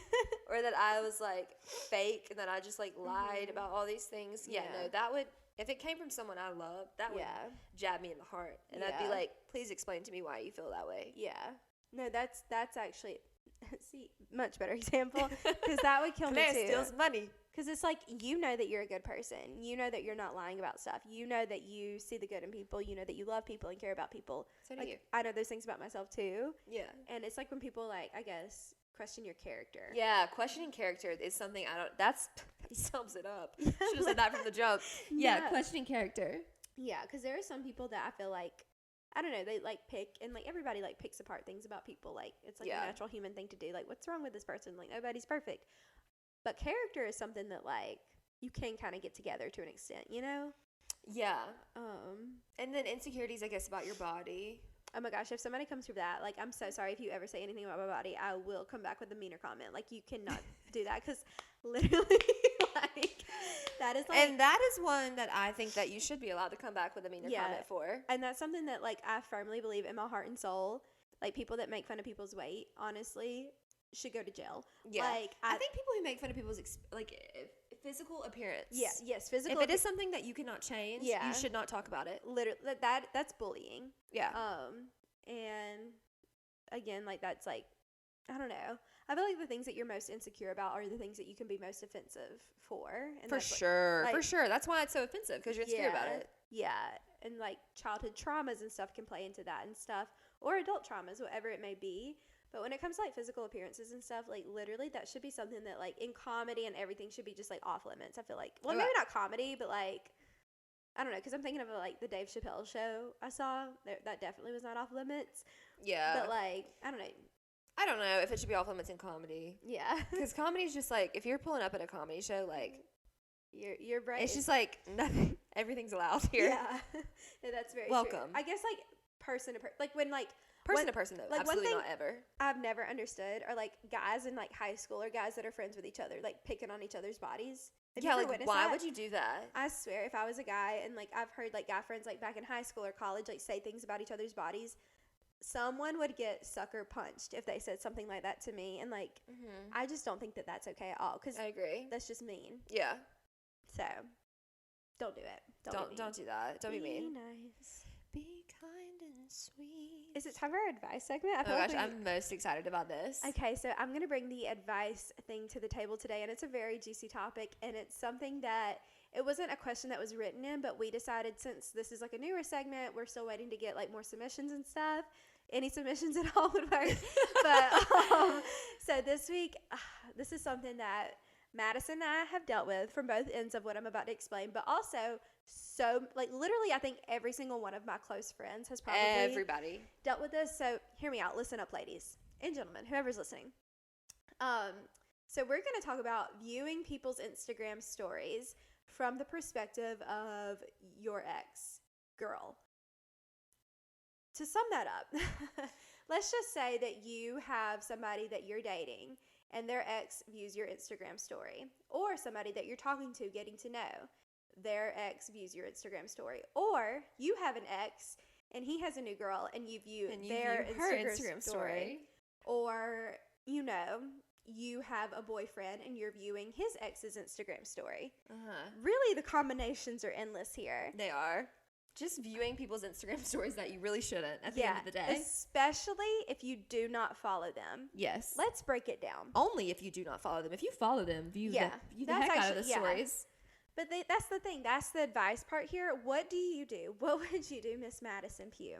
or that I was like fake and that I just like lied Mhm. about all these things. Yeah, Yeah. no, that would, if it came from someone I loved, that would Yeah. jab me in the heart, and I'd be Yeah. like, please explain to me why you feel that way. Yeah. No, that's actually, see, much better example. Because that would kill me Claire too. steals money. Because it's like, you know that you're a good person. You know that you're not lying about stuff. You know that you see the good in people. You know that you love people and care about people. So do Like, you. I know those things about myself too. Yeah. And it's like when people, like, I guess, question your character. Yeah, questioning character is something I don't. That sums it up. Yeah, Should have said that from the jump. Yeah, Yeah. questioning character. Yeah, because there are some people that I feel like, I don't know, they like pick, and like everybody like picks apart things about people. Like, it's like Yeah. a natural human thing to do. Like, what's wrong with this person? Like, nobody's perfect. But character is something that like you can kind of get together to an extent, you know? Yeah, Um, and then insecurities, I guess, about your body. oh my gosh, if somebody comes through that, like, I'm so sorry if you ever say anything about my body, I will come back with a meaner comment. Like, you cannot do that because literally, like, that is like, And that is one that I think that you should be allowed to come back with a meaner Yeah. comment for. and that's something that like I firmly believe in my heart and soul. Like, people that make fun of people's weight, honestly, should go to jail. Yeah, Like, I think people who make fun of people's physical appearance. yes, physical. If it is something that you cannot change, Yeah. you should not talk about it. literally that's bullying. Yeah. And again, like, that's like, I don't know. I feel like the things that you're most insecure about are the things that you can be most offensive for. And For that's, like, sure. like- for sure. That's why it's so offensive, because you're insecure about it. Yeah, and like childhood traumas and stuff can play into that and stuff, or adult traumas, whatever it may be. But when it comes to like physical appearances and stuff, like literally that should be something that like in comedy and everything should be just like off limits. I feel like, well, Oh, maybe not comedy, but like, I don't know, because I'm thinking of like the Dave Chappelle show I saw. That definitely was not off limits. Yeah. But like, I don't know. I don't know if it should be off limits in comedy. Yeah, Because comedy is just like, if you're pulling up at a comedy show, like, your brain. it's just like, nothing, everything's allowed here. Yeah, no, that's very Welcome. True. I guess like person to person, like when like. Person One- to person, though. like, one absolutely thing- not ever. I've never understood are like guys in like high school or guys that are friends with each other, like picking on each other's bodies. Have you Yeah, ever like, witnessed why that? would you do that? I swear, if I was a guy and like I've heard like guy friends like back in high school or college like say things about each other's bodies, someone would get sucker punched if they said something like that to me, and like I just don't think that that's okay at all because I agree. that's just mean. Yeah. So don't do it. Don't do that. Don't be mean. Nice. Be kind and sweet. Is it time for our advice segment? I Oh feel gosh, like I'm most excited about this. Okay, so I'm going to bring the advice thing to the table today, and it's a very juicy topic, and it's something that it wasn't a question that was written in, but we decided since this is like a newer segment, we're still waiting to get like more submissions and stuff. Any submissions at all would work. But so this week, this is something that Madison and I have dealt with from both ends of what I'm about to explain, but also so like literally I think every single one of my close friends has probably Everybody. dealt with this. So hear me out. Listen up, ladies and gentlemen, whoever's listening. So we're going to talk about viewing people's Instagram stories from the perspective of your ex girl. To sum that up, let's just say that you have somebody that you're dating and their ex views your Instagram story, or somebody that you're talking to, getting to know, their ex views your Instagram story, or you have an ex and he has a new girl and you view their her Instagram story, or you have a boyfriend and you're viewing his ex's Instagram story. Really, the combinations are endless here. They are. Just viewing people's Instagram stories that you really shouldn't at the end of the day. Especially if you do not follow them. Yes. Let's break it down. Only if you do not follow them. If you follow them, view the heck out of the stories. But that's the thing. That's the advice part here. What do you do? What would you do, Miss Madison Pugh,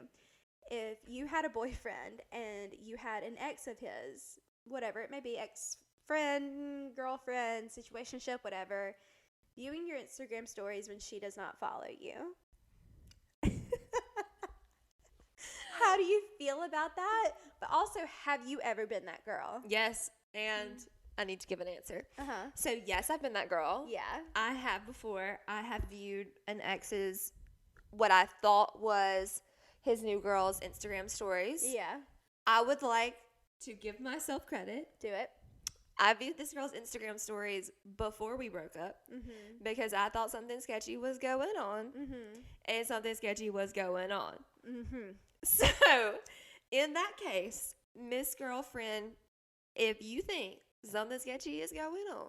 if you had a boyfriend and you had an ex of his, whatever it may be, ex-friend, girlfriend, situationship, whatever, viewing your Instagram stories when she does not follow you? How do you feel about that? But also, have you ever been that girl? Yes, and I need to give an answer. Uh-huh. So, yes, I've been that girl. Yeah. I have before. I have viewed an ex's, what I thought was his new girl's Instagram stories. Yeah. I would like to give myself credit. Do it. I viewed this girl's Instagram stories before we broke up because I thought something sketchy was going on, and something sketchy was going on. So, in that case, Miss Girlfriend, if you think something sketchy is going on,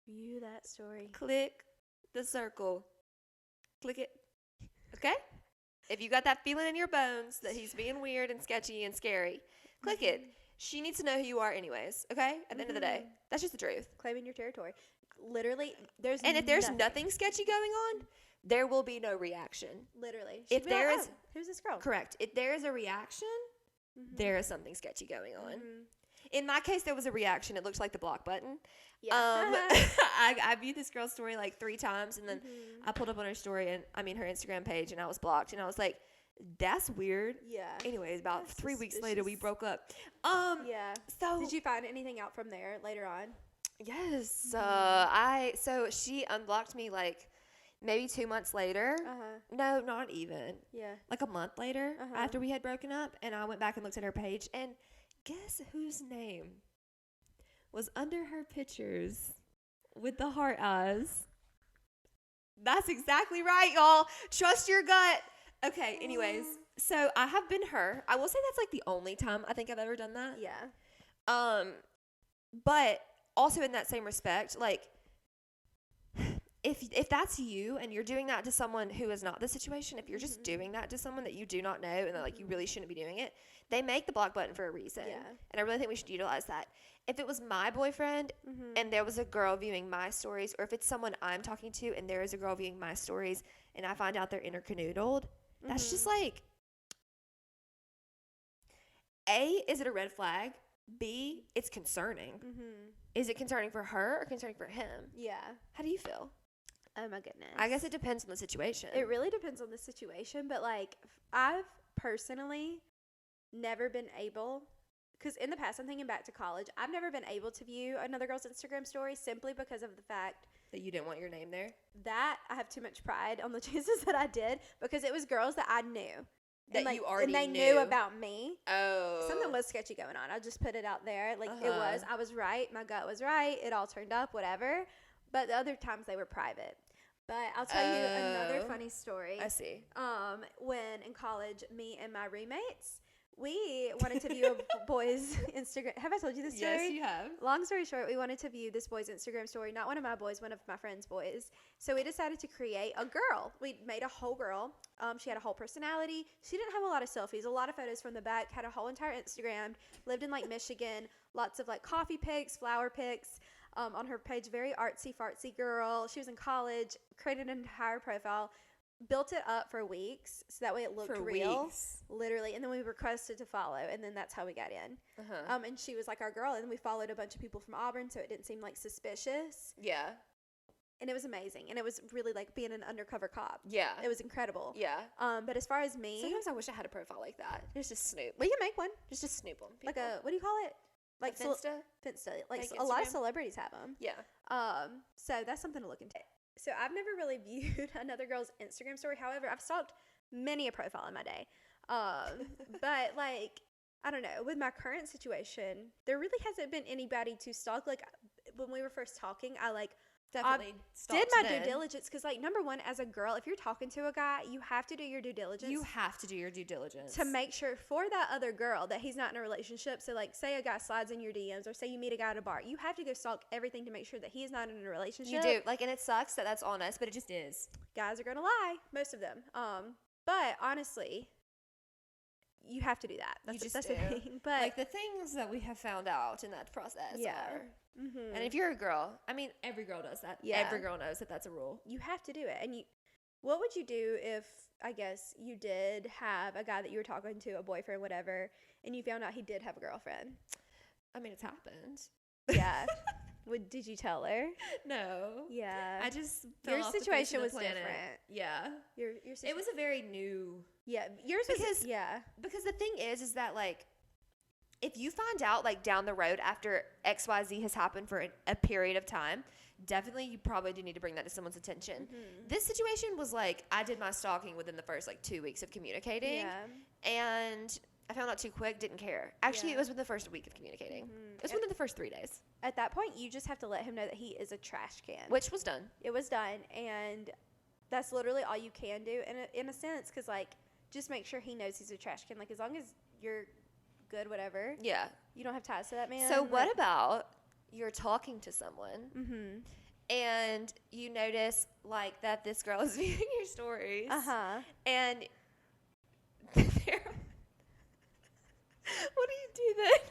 View that story. click the circle. Click it. Okay? If you got that feeling in your bones that he's being weird and sketchy and scary, click it. She needs to know who you are anyways, okay? At the end of the day. That's just the truth. Claiming your territory. Literally, there's And if there's nothing sketchy going on, there will be no reaction. Literally. If She'd be like, there is- "Oh, who's this girl?" Correct. If there is a reaction, there is something sketchy going on. In my case, there was a reaction. It looked like the block button. Yeah. I viewed this girl's story like 3 times, and then I pulled up on her story, and her Instagram page, and I was blocked, and I was like, that's weird. Yeah. Anyways, about That's 3 weeks later, we suspicious. broke up. Yeah. So Did you find anything out from there later on? yes, so she unblocked me like maybe 2 months later. No, not even. Yeah. Like a month later after we had broken up, and I went back and looked at her page, and guess whose name was under her pictures with the heart eyes? That's exactly right, y'all. Trust your gut. Okay, anyways, so I have been her. I will say that's like the only time I think I've ever done that. Yeah. But also in that same respect, like if that's you and you're doing that to someone who is not the situation, if you're just doing that to someone that you do not know and that like you really shouldn't be doing it, they make the block button for a reason. Yeah. And I really think we should utilize that. If it was my boyfriend and there was a girl viewing my stories, or if it's someone I'm talking to and there is a girl viewing my stories and I find out they're intercanoodled, that's just like, A, is it a red flag? B, it's concerning. Is it concerning for her or concerning for him? Yeah. How do you feel? Oh my goodness. I guess it depends on the situation. It really depends on the situation, but like I've personally never been able, because in the past, I'm thinking back to college, I've never been able to view another girl's Instagram story simply because of the fact that you didn't want your name there? that I have too much pride on the choices that I did, because it was girls that I knew. That and you already and they knew. knew about me. Oh. Something was sketchy going on. I'll just put it out there. Like it was. I was right. My gut was right. It all turned up, whatever. But the other times they were private. But I'll tell you another funny story. I see. When in college, me and my roommates, we wanted to view a boy's Instagram. Have I told you this story? Yes, you have. Long story short, we wanted to view this boy's Instagram story. Not one of my boys, one of my friend's boys. So we decided to create a girl. We made a whole girl. She had a whole personality. She didn't have a lot of selfies, a lot of photos from the back, had a whole entire Instagram, lived in like Michigan, lots of like coffee pics, flower pics. On her page, very artsy fartsy girl. She was in college, created an entire profile, built it up for weeks so that way it looked real. Weeks. Literally. And then we requested to follow, and then that's how we got in. And she was like our girl, and then we followed a bunch of people from Auburn, so it didn't seem like suspicious. Yeah. And it was amazing, and it was really like being an undercover cop. Yeah. It was incredible. Yeah. But as far as me, Sometimes I wish I had a profile like that. Just snoop. we can make one. Just to snoop them. Like a, what do you call it? Like Finsta? Finsta. Like Like a lot of Instagram? celebrities have them. Yeah. So that's something to look into. So I've never really viewed another girl's Instagram story. However, I've stalked many a profile in my day. But like I don't know. With my current situation, there really hasn't been anybody to stalk. Like, when we were first talking, I like Definitely did my then. due diligence because, like, number one, as a girl, if you're talking to a guy, you have to do your due diligence. You have to do your due diligence. To make sure for that other girl that he's not in a relationship. So, like, say a guy slides in your DMs or say you meet a guy at a bar, you have to go stalk everything to make sure that he is not in a relationship. You do. Like, and it sucks that that's on us, but it just is. Guys are gonna lie, most of them. But honestly, you have to do that. That's the thing. But like the things that we have found out in that process are. Mm-hmm. And if you're a girl, I mean, every girl does that. Yeah. Every girl knows that that's a rule. You have to do it. And what would you do if, I guess, you did have a guy that you were talking to, a boyfriend, whatever, and you found out he did have a girlfriend? I mean, it's happened. Yeah. Did you tell her? No. Yeah. I just fell your off the face situation of the was planet. different. Yeah. Your It was a very new. Yeah. Yours was yeah. Because the thing is that like, if you find out like down the road after XYZ has happened for a period of time, definitely you probably do need to bring that to someone's attention. Mm-hmm. This situation was like, I did my stalking within the first like 2 weeks of communicating. Yeah. And I found out too quick, didn't care. Actually, Yeah. it was within the first week of communicating. Mm-hmm. It was within the first 3 days. At that point, you just have to let him know that he is a trash can. Which was done. It was done, and that's literally all you can do in a sense, because, like, just make sure he knows he's a trash can. Like, as long as you're good, whatever, Yeah. you don't have ties to that man. So what about you're talking to someone Mm-hmm. and you notice like that this girl is viewing your stories Uh-huh. and what do you do then?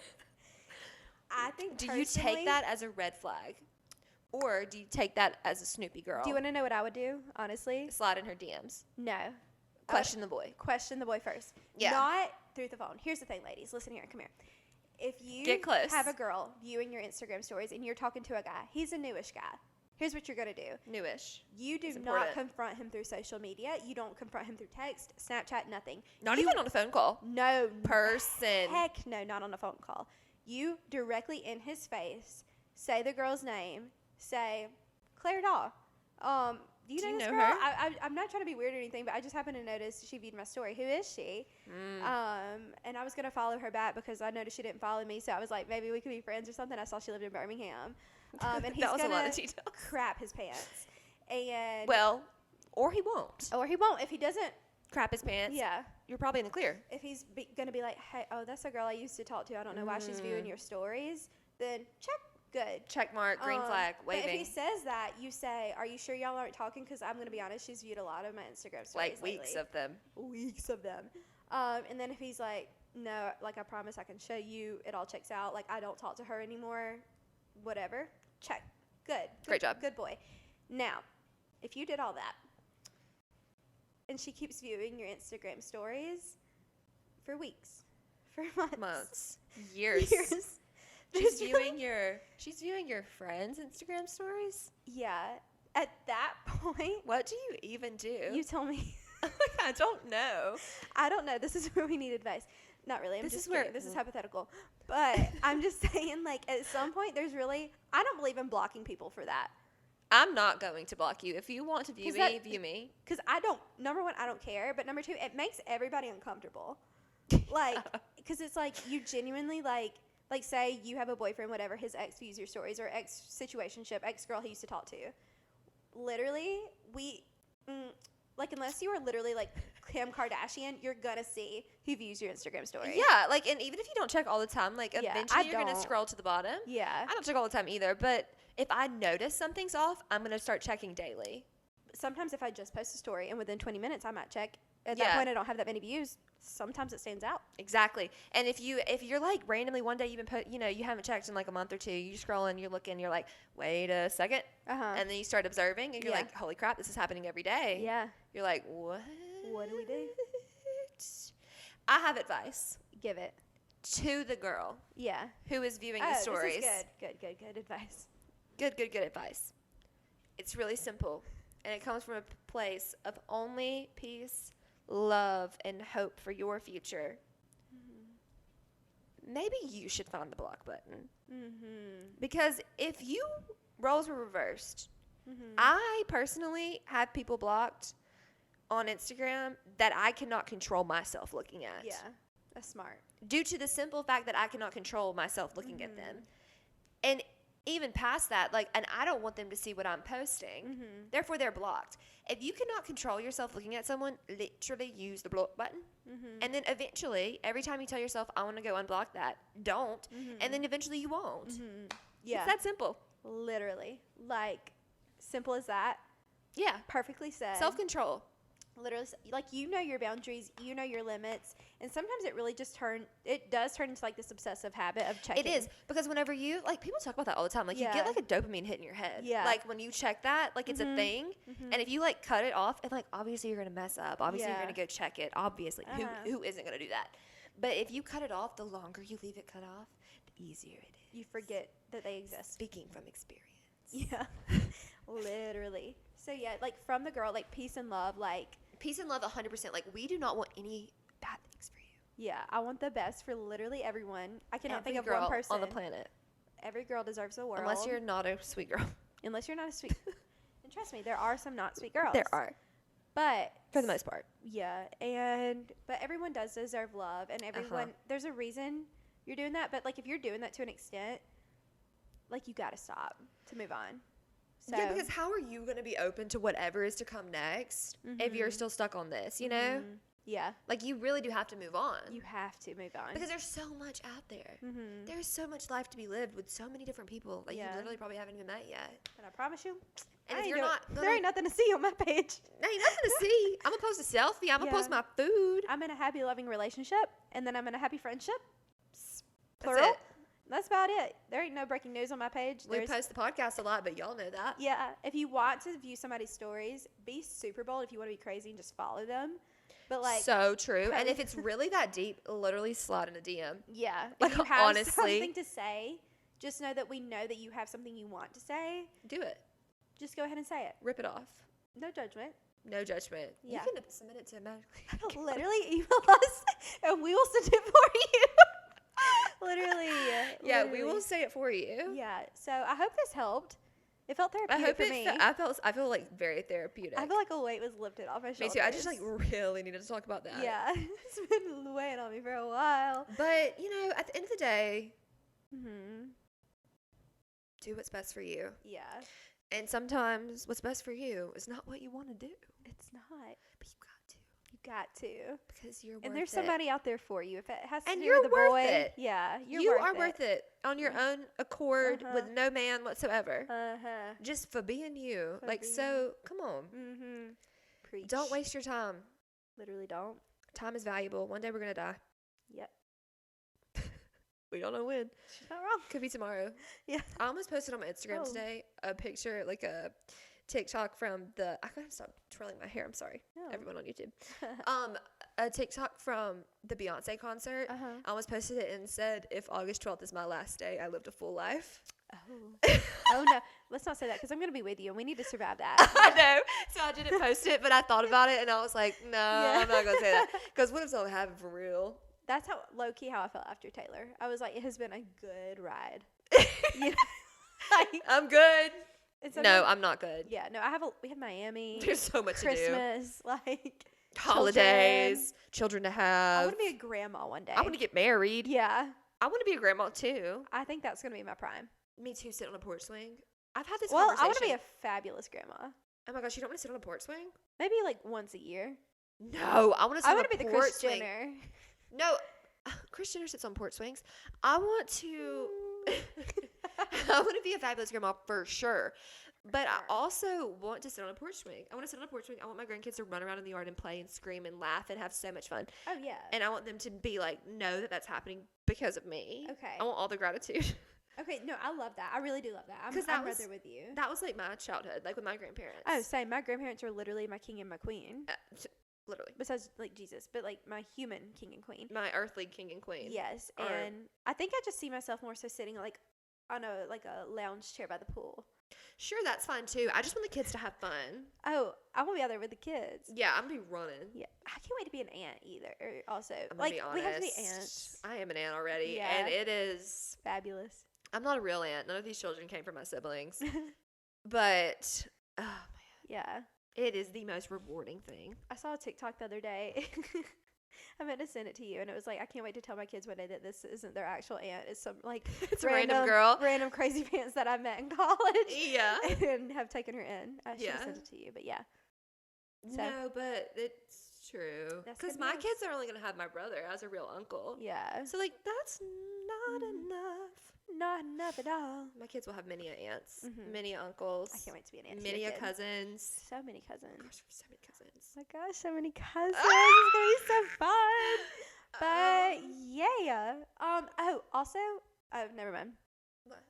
I think Do you take that as a red flag? Or do you take that as a Snoopy girl? Do you want to know what I would do, honestly? Slide in her DMs. No. Question the boy. Question the boy first. Yeah. Not through the phone. Here's the thing, ladies. Listen here. Come here. If you Get close. have a girl viewing your Instagram stories and you're talking to a guy, he's a newish guy. Here's what you're going to do. Newish. You do It's not important. confront him through social media. You don't confront him through text, Snapchat, nothing. Not You- even on a phone call. No. Person. Heck no, not on a phone call. You directly in his face say the girl's name. Say, Claire Daw. Do you know this girl? her? I'm not trying to be weird or anything, but I just happened to notice she viewed my story. Who is she? And I was going to follow her back because I noticed she didn't follow me. So I was like, maybe we could be friends or something. I saw she lived in Birmingham. And he's That was a lot gonna of details. crap his pants. And Well, or he won't. or he won't. If he doesn't, Crap his pants. yeah. You're probably in the clear. If he's going to be like, hey, oh, that's a girl I used to talk to. I don't know why she's viewing your stories. Then check. Good. Check mark, green flag, But if waving. he says that, you say, are you sure y'all aren't talking? Because I'm going to be honest, she's viewed a lot of my Instagram stories Like weeks lately. of them. Weeks of them. And then if he's like, no, like I promise I can show you, it all checks out. Like I don't talk to her anymore. Whatever. Check. Good. Great job. Good boy. Now, if you did all that, and she keeps viewing your Instagram stories for weeks, for months, Years. There's She's really- viewing your friends' Instagram stories? Yeah. At that point, What do you even do? you tell me. I don't know. I don't know. This is where we need advice. Not really. I'm This just is where- kidding. This is hypothetical. But I'm just saying, like, at some point, there's really, I don't believe in blocking people for that. I'm not going to block you. If you want to view 'Cause me, that- view me. Because number one, I don't care. But number two, it makes everybody uncomfortable. Like, because it's like, you genuinely, like, say you have a boyfriend, whatever, his ex views your stories, or ex situationship, ex girl he used to talk to. Literally, like, unless you are literally like Kim Kardashian, you're gonna see who views your Instagram story. Yeah, like, and even if you don't check all the time, like, Yeah, eventually I you're going to don't. scroll to the bottom. Yeah. I don't check all the time either, but if I notice something's off, I'm going to start checking daily. Sometimes if I just post a story and within 20 minutes I might check. At Yeah. that point I don't have that many views. Sometimes it stands out. Exactly. And if you're like randomly one day you've been you haven't checked in like a month or two, you're scrolling, you're looking, you're like, wait a second. Uh-huh. And then you start observing and you're Yeah. like, holy crap, this is happening every day. Yeah. You're like, what? What do we do? I have advice Give it. to the girl Yeah. who is viewing the stories. This is good advice. Good advice. It's really simple. And it comes from a place of only peace, love, and hope for your future. Maybe you should find the block button. Mm-hmm. Because if you roles were reversed, Mm-hmm. I personally have people blocked on Instagram that I cannot control myself looking at. Yeah. That's smart. due to the simple fact that I cannot control myself looking at them. And even past that, like, and I don't want them to see what I'm posting. Therefore, they're blocked. If you cannot control yourself looking at someone, literally use the block button. And then eventually, every time you tell yourself, I want to go unblock that, don't. And then eventually you won't. Yeah. It's that simple. Literally. Like, simple as that. Yeah. Perfectly said. Self-control. Literally, like, you know your boundaries, you know your limits, and sometimes it really just does turn into like this obsessive habit of checking. It is, because whenever you, like, people talk about that all the time. Like, you Yeah. get like a dopamine hit in your head. Yeah. Like, when you check that, like, it's a thing. And if you, like, cut it off, and, like, obviously you're going to mess up. Obviously you're Yeah. going to go check it. Obviously. Who isn't going to do that? But if you cut it off, the longer you leave it cut off, the easier it is. You forget that they exist. Speaking from experience. Yeah. Literally. So, yeah, like, from the girl, like, peace and love, like, Peace and love 100%. Like, we do not want any bad things for you. yeah, I want the best for literally everyone. I cannot Every think of girl one person on the planet. Every girl deserves a world. Unless you're not a sweet girl. Unless you're not a sweet. And trust me, there are some not sweet girls. There are. But For the most part. yeah, but everyone does deserve love, and everyone there's a reason you're doing that. But like, if you're doing that to an extent, like, you gotta stop to move on. So, Yeah, because how are you going to be open to whatever is to come next if you're still stuck on this, you know? yeah, Like, you really do have to move on. you have to move on. Because there's so much out there. There's so much life to be lived with so many different people that you Yeah. literally probably haven't even met yet. And I promise you, And I if ain't you're doing- not there gonna- ain't nothing to see on my page. There ain't nothing to see. I'm going to post a selfie. I'm going to Yeah. post my food. I'm in a happy, loving relationship, and then I'm in a happy friendship. That's Plural. it. That's about it. There ain't no breaking news on my page. We There's post the podcast a lot, but y'all know that. Yeah, if you want to view somebody's stories, be super bold. If you want to be crazy and just follow them, but like, so true. And if it's really that deep, literally slide in a DM. yeah, like, if you have honestly. something to say, just know that we know that you have something you want to say. Do it. Just go ahead and say it. Rip it off. No judgment. No judgment. Yeah. You can submit it to magically. Literally email us, and we will send it for you. Literally. Yeah, we literally. will say it for you. Yeah. So I hope this helped. It felt I therapeutic hope for it. me. I feel like very therapeutic. I feel like a weight was lifted off my Me shoulders. too. I just like really needed to talk about that. Yeah, it's been weighing on me for a while. But you know, at the end of the day, Mhm. do what's best for you. Yeah, And sometimes what's best for you is not what you want to do, it's not. but you got to You got to. because you're worth And there's it. somebody out there for you. If it has to And do you're with a worth boy, it. yeah, You are worth it on your Yeah. own accord with Uh-huh. no man whatsoever. Uh-huh. Just for being you. For Like, being so, come on. Mm-hmm. Preach. Don't waste your time. Literally don't. Time is valuable. One day we're going to die. Yep. We don't know when. She's not wrong. Could be tomorrow. Yeah. I almost posted on my Instagram Oh. today a picture, like a TikTok from the. I gotta stop twirling my hair. I'm sorry, No. everyone on YouTube. A TikTok from the Beyonce concert. Uh-huh. I almost posted it and said, "If August 12th is my last day, I lived a full life." Oh. Oh no. Let's not say that because I'm gonna be with you and we need to survive that. I know. So I didn't post it, but I thought about it and I was like, no, Yeah. I'm not gonna say that because what if something happened for real? That's how low key how I felt after Taylor. I was like, it has been a good ride. You know, like, I'm good. and No, sometimes- I'm not good. Yeah, no, we had Miami, There's so much to do. Christmas, like Holidays, children to I have. want to be a grandma one day. I want to get married. Yeah, I want to be a grandma too. I think that's gonna be my prime. Me too. Sit on a porch swing. I've had this Well, I conversation. want to be a fabulous grandma. Oh my gosh, you don't want to sit on a porch swing? Maybe like once a year. No, I want to sit I on want a to be the porch Kris swing. Jenner. No, Kris Jenner sits on porch swings. I want to. I want to be a fabulous grandma for sure. But I also want to sit on a porch swing. I want to sit on a porch swing. I want my grandkids to run around in the yard and play and scream and laugh and have so much fun. Oh yeah. And I want them to be like, know that that's happening because of me. Okay. I want all the gratitude. Okay, no, I love that. I really do love that. I'm 'Cause that right was- there with you. That was like my childhood, like with my grandparents. Oh, same. My grandparents are literally my king and my queen. Literally. Besides like Jesus, but like my human king and queen. My earthly king and queen. Yes, Or- and I think I just see myself more so sitting like on a lounge chair by the pool. Sure, that's fine too. I just want the kids to have fun. Oh, I want to be out there with the kids. Yeah, I'm gonna be running. Yeah, I can't wait to be an aunt either. Also, I'm gonna like be honest. we have to be aunts. I am an aunt already, Yeah. and it is. Fabulous. I'm not a real aunt. None of these children came from my siblings, but oh man, Yeah, it is the most rewarding thing. I saw a TikTok the other day. I meant to send it to you, and it was like, I can't wait to tell my kids one day that this isn't their actual aunt. It's some like It's a random girl. random crazy pants that I met in college. Yeah. And have taken her in. I should have Yeah. sent it to you, but yeah. So- No, but it's true. That's Because good my news. kids are only gonna have my brother as a real uncle. Yeah. So like that's not Mhm. enough. Not enough at all. My kids will have many aunts, Mhm. many uncles. I can't wait to be an aunt. to Many your a kid. cousins. So many cousins. Gosh, so many cousins. Oh my gosh, so many cousins. It's gonna be so fun. But Um, yeah. Oh, also, oh, never mind. What?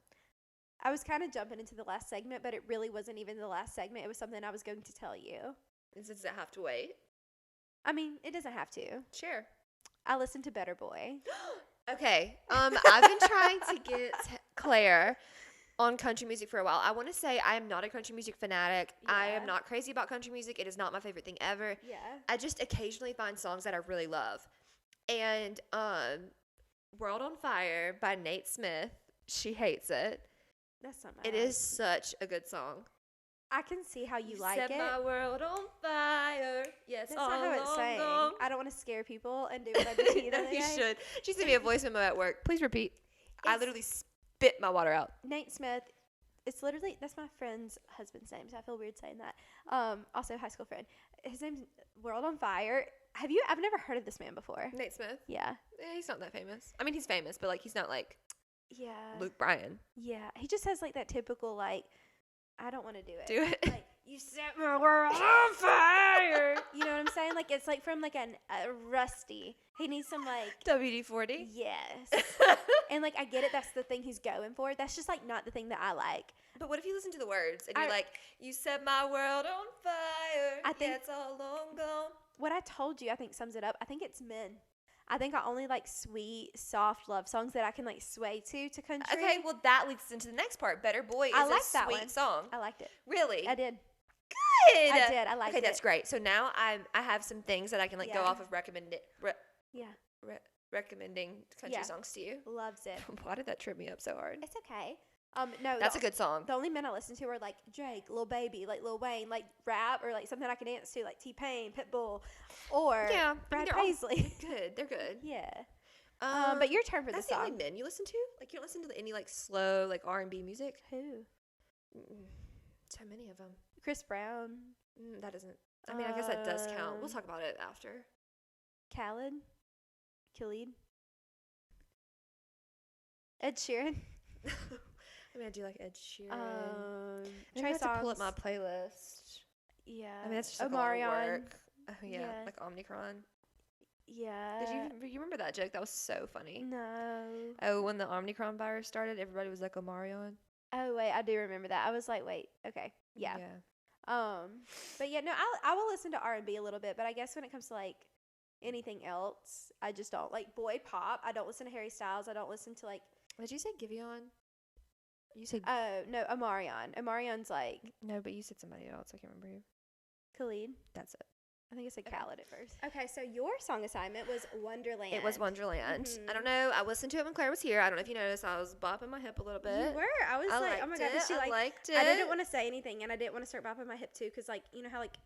I was kind of jumping into the last segment, but it really wasn't even the last segment. It was something I was going to tell you. Does it have to wait? I mean, it doesn't have to. Sure. I listened to Better Boy. Okay. I've been trying to get Claire on country music for a while. I want to say I am not a country music fanatic. I Yeah. am not crazy about country music. It is not my favorite thing ever. Yeah. I just occasionally find songs that I really love. And World on Fire by Nate Smith. She hates it. That's not my It is such a good song. I can see how you like set it. my world on fire. Yes, That's all not how it's along saying. gone. I don't want to scare people and do what I did to you the No, other you day. should. She sent me a voice memo at work. Please repeat. I It's- literally spit my water out. Nate Smith. It's literally that's my friend's husband's name, so I feel weird saying that. Also a high school friend. His name's World on Fire. I've never heard of this man before. Nate Smith. Yeah. He's not that famous. I mean, he's famous, but like he's not like Yeah. Luke Bryan. Yeah. He just has like that typical like I don't want to do it. Do it. Like you set my world on fire. You know what I'm saying? Like it's like from like a rusty. He needs some like WD-40. yes. And like I get it, that's the thing he's going for. That's just like not the thing that I like. But what if you listen to the words and you're I- like, you set my world on fire. I think- yeah, it's all long gone. What I told you I think sums it up. I think it's men. I think I only like sweet, soft love songs that I can like sway to country. Okay, well that leads us into the next part. Better Boy is I like a that sweet one. song. I liked it. Really? I did. Good. I did. I liked Okay, that's it. great. So now I have some things that I can like go Yeah. off of Yeah. recommending country Yeah. songs to you. Loves it. Why did that trip me up so hard? It's okay. No, That's a good song. The only men I listen to are like Drake, Lil Baby, like Lil Wayne, like rap or like something I can dance to, like T-Pain, Pitbull, or Yeah, I mean, Brad they're all Paisley. Good. They're good. Yeah. But your turn for the that's the song. only men you listen to? Like you don't listen to any like slow like R&B music? Who? So many of them. Chris Brown, That doesn't. I mean, I guess that does count. We'll talk about it after. Khaled, Khalid, Ed Sheeran, I mean, I do like Ed Sheeran. Trey I have to pull up Songz. my playlist. Yeah. I mean, that's just like a lot of Omarion. work. Oh yeah, Yeah. like Omnicron. Yeah. Did you remember that joke? That was so funny. No. Oh, when the Omnicron virus started, everybody was like Omarion. Oh wait, I do remember that. I was like, wait, okay, yeah. But yeah, no, I will listen to R&B a little bit, but I guess when it comes to like anything else, I just don't like boy pop. I don't listen to Harry Styles. I don't listen to like Did you say Giveon? You said no, Omarion. Omarion's like no, but you said somebody else. I can't remember who. Khalid. That's it. I think I said Okay. Khaled at first. Okay, so your song assignment was Wonderland. It was Wonderland. Mhm. I don't know. I listened to it when Claire was here. I don't know if you noticed. I was bopping my hip a little bit. You were. I was I like, oh my liked god, it. she I like. liked it. I didn't want to say anything, and I didn't want to start bopping my hip too, because like you know how like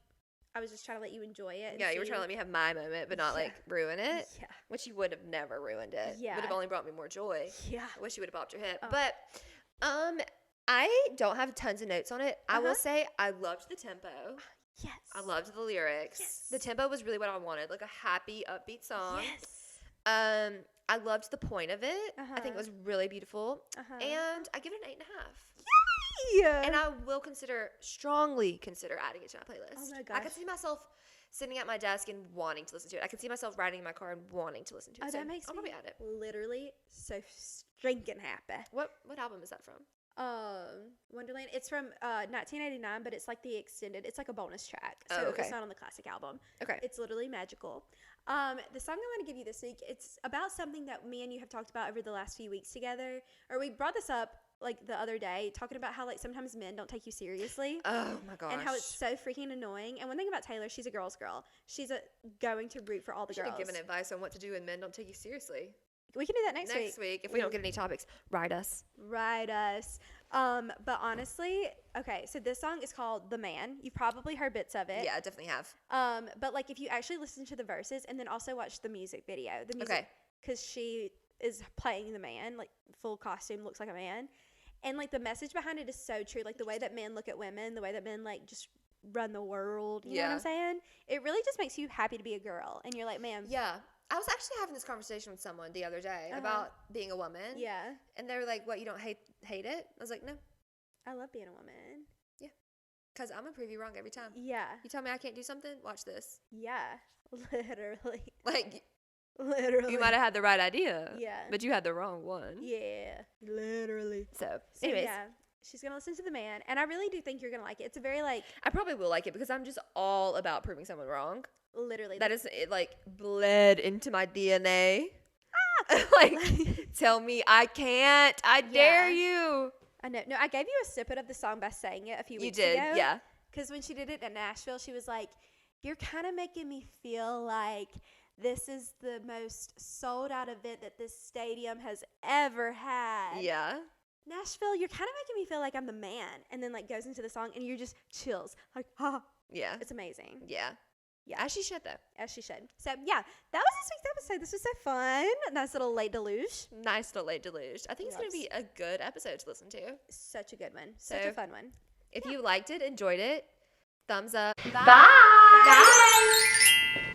I was just trying to let you enjoy it. and Yeah, you were see- trying to let me have my moment, but not Yeah. like ruin it. Yeah. Which you would have never ruined it. Yeah. Would have only brought me more joy. Yeah. I wish you would have bopped your hip. Oh. But I don't have tons of notes on it. I will Uh-huh. say I loved the tempo. Yes. I loved the lyrics. Yes. The tempo was really what I wanted, like a happy, upbeat song. Yes. I loved the point of it. I think Uh-huh. it was really beautiful. Uh-huh. And I give it an 8.5. Yeah. And I will strongly consider adding it to my playlist. Oh my I gosh. could see myself sitting at my desk and wanting to listen to it. I could see myself riding in my car and wanting to listen to it. Oh, So that makes I'll me probably add it. literally so stinking happy. What album is that from? Wonderland. It's from 1989, but it's like the extended. It's like a bonus track, so Oh, okay. it's not on the classic album. Okay. It's literally magical. The song I want to give you this week, it's about something that me and you have talked about over the last few weeks together, or we brought this up like the other day, talking about how like sometimes men don't take you seriously. Oh my gosh. And how it's so freaking annoying. And one thing about Taylor, she's a girl's girl. She's going to root for all the should girls. have given advice on what to do when men don't take you seriously. We can do that next week. Next week, if we don't get any topics, write us. Write us. But honestly, okay, so this song is called The Man. You've probably heard bits of it. Yeah, I definitely have. But like if you actually listen to the verses and then also watch the music video, Okay. because she is playing the man, like full costume, looks like a man. And like the message behind it is so true. Like the way that men look at women, the way that men like just run the world. You know what Yeah. I'm saying? It really just makes you happy to be a girl. And you're like, man, Yeah. I was actually having this conversation with someone the other day about being a woman. yeah, And they were like, what, you don't hate it? I was like, no, I love being a woman. because I'm going to prove you wrong every time. Yeah, You tell me I can't do something, watch this. yeah, literally, Like, literally. you might have had the right idea. Yeah. But you had the wrong one. Yeah, literally. So, So anyways, yeah, she's gonna listen to the man, and I really do think you're gonna like it. It's a very like I probably will like it because I'm just all about proving someone wrong. literally That is, it like bled into my DNA. Like, tell me I can't. I dare you. I know. No, I gave you a snippet of the song by saying it a few You weeks did, ago. yeah. Because when she did it in Nashville, she was like, "You're kind of making me feel like this is the most sold out event that this stadium has ever had." Yeah. Nashville, you're kind of making me feel like I'm the man, and then like goes into the song, and you're just chills, like, ah, Yeah. it's amazing. Yeah. Yeah. As she should, though. As she should. So yeah, that was this week's episode. This was so fun. Nice little late deluge. Nice little late deluge. I think it's going to Loves. be a good episode to listen to. Such a good one. Such So- a fun one. If you liked it, enjoyed it, thumbs up. Bye. Bye.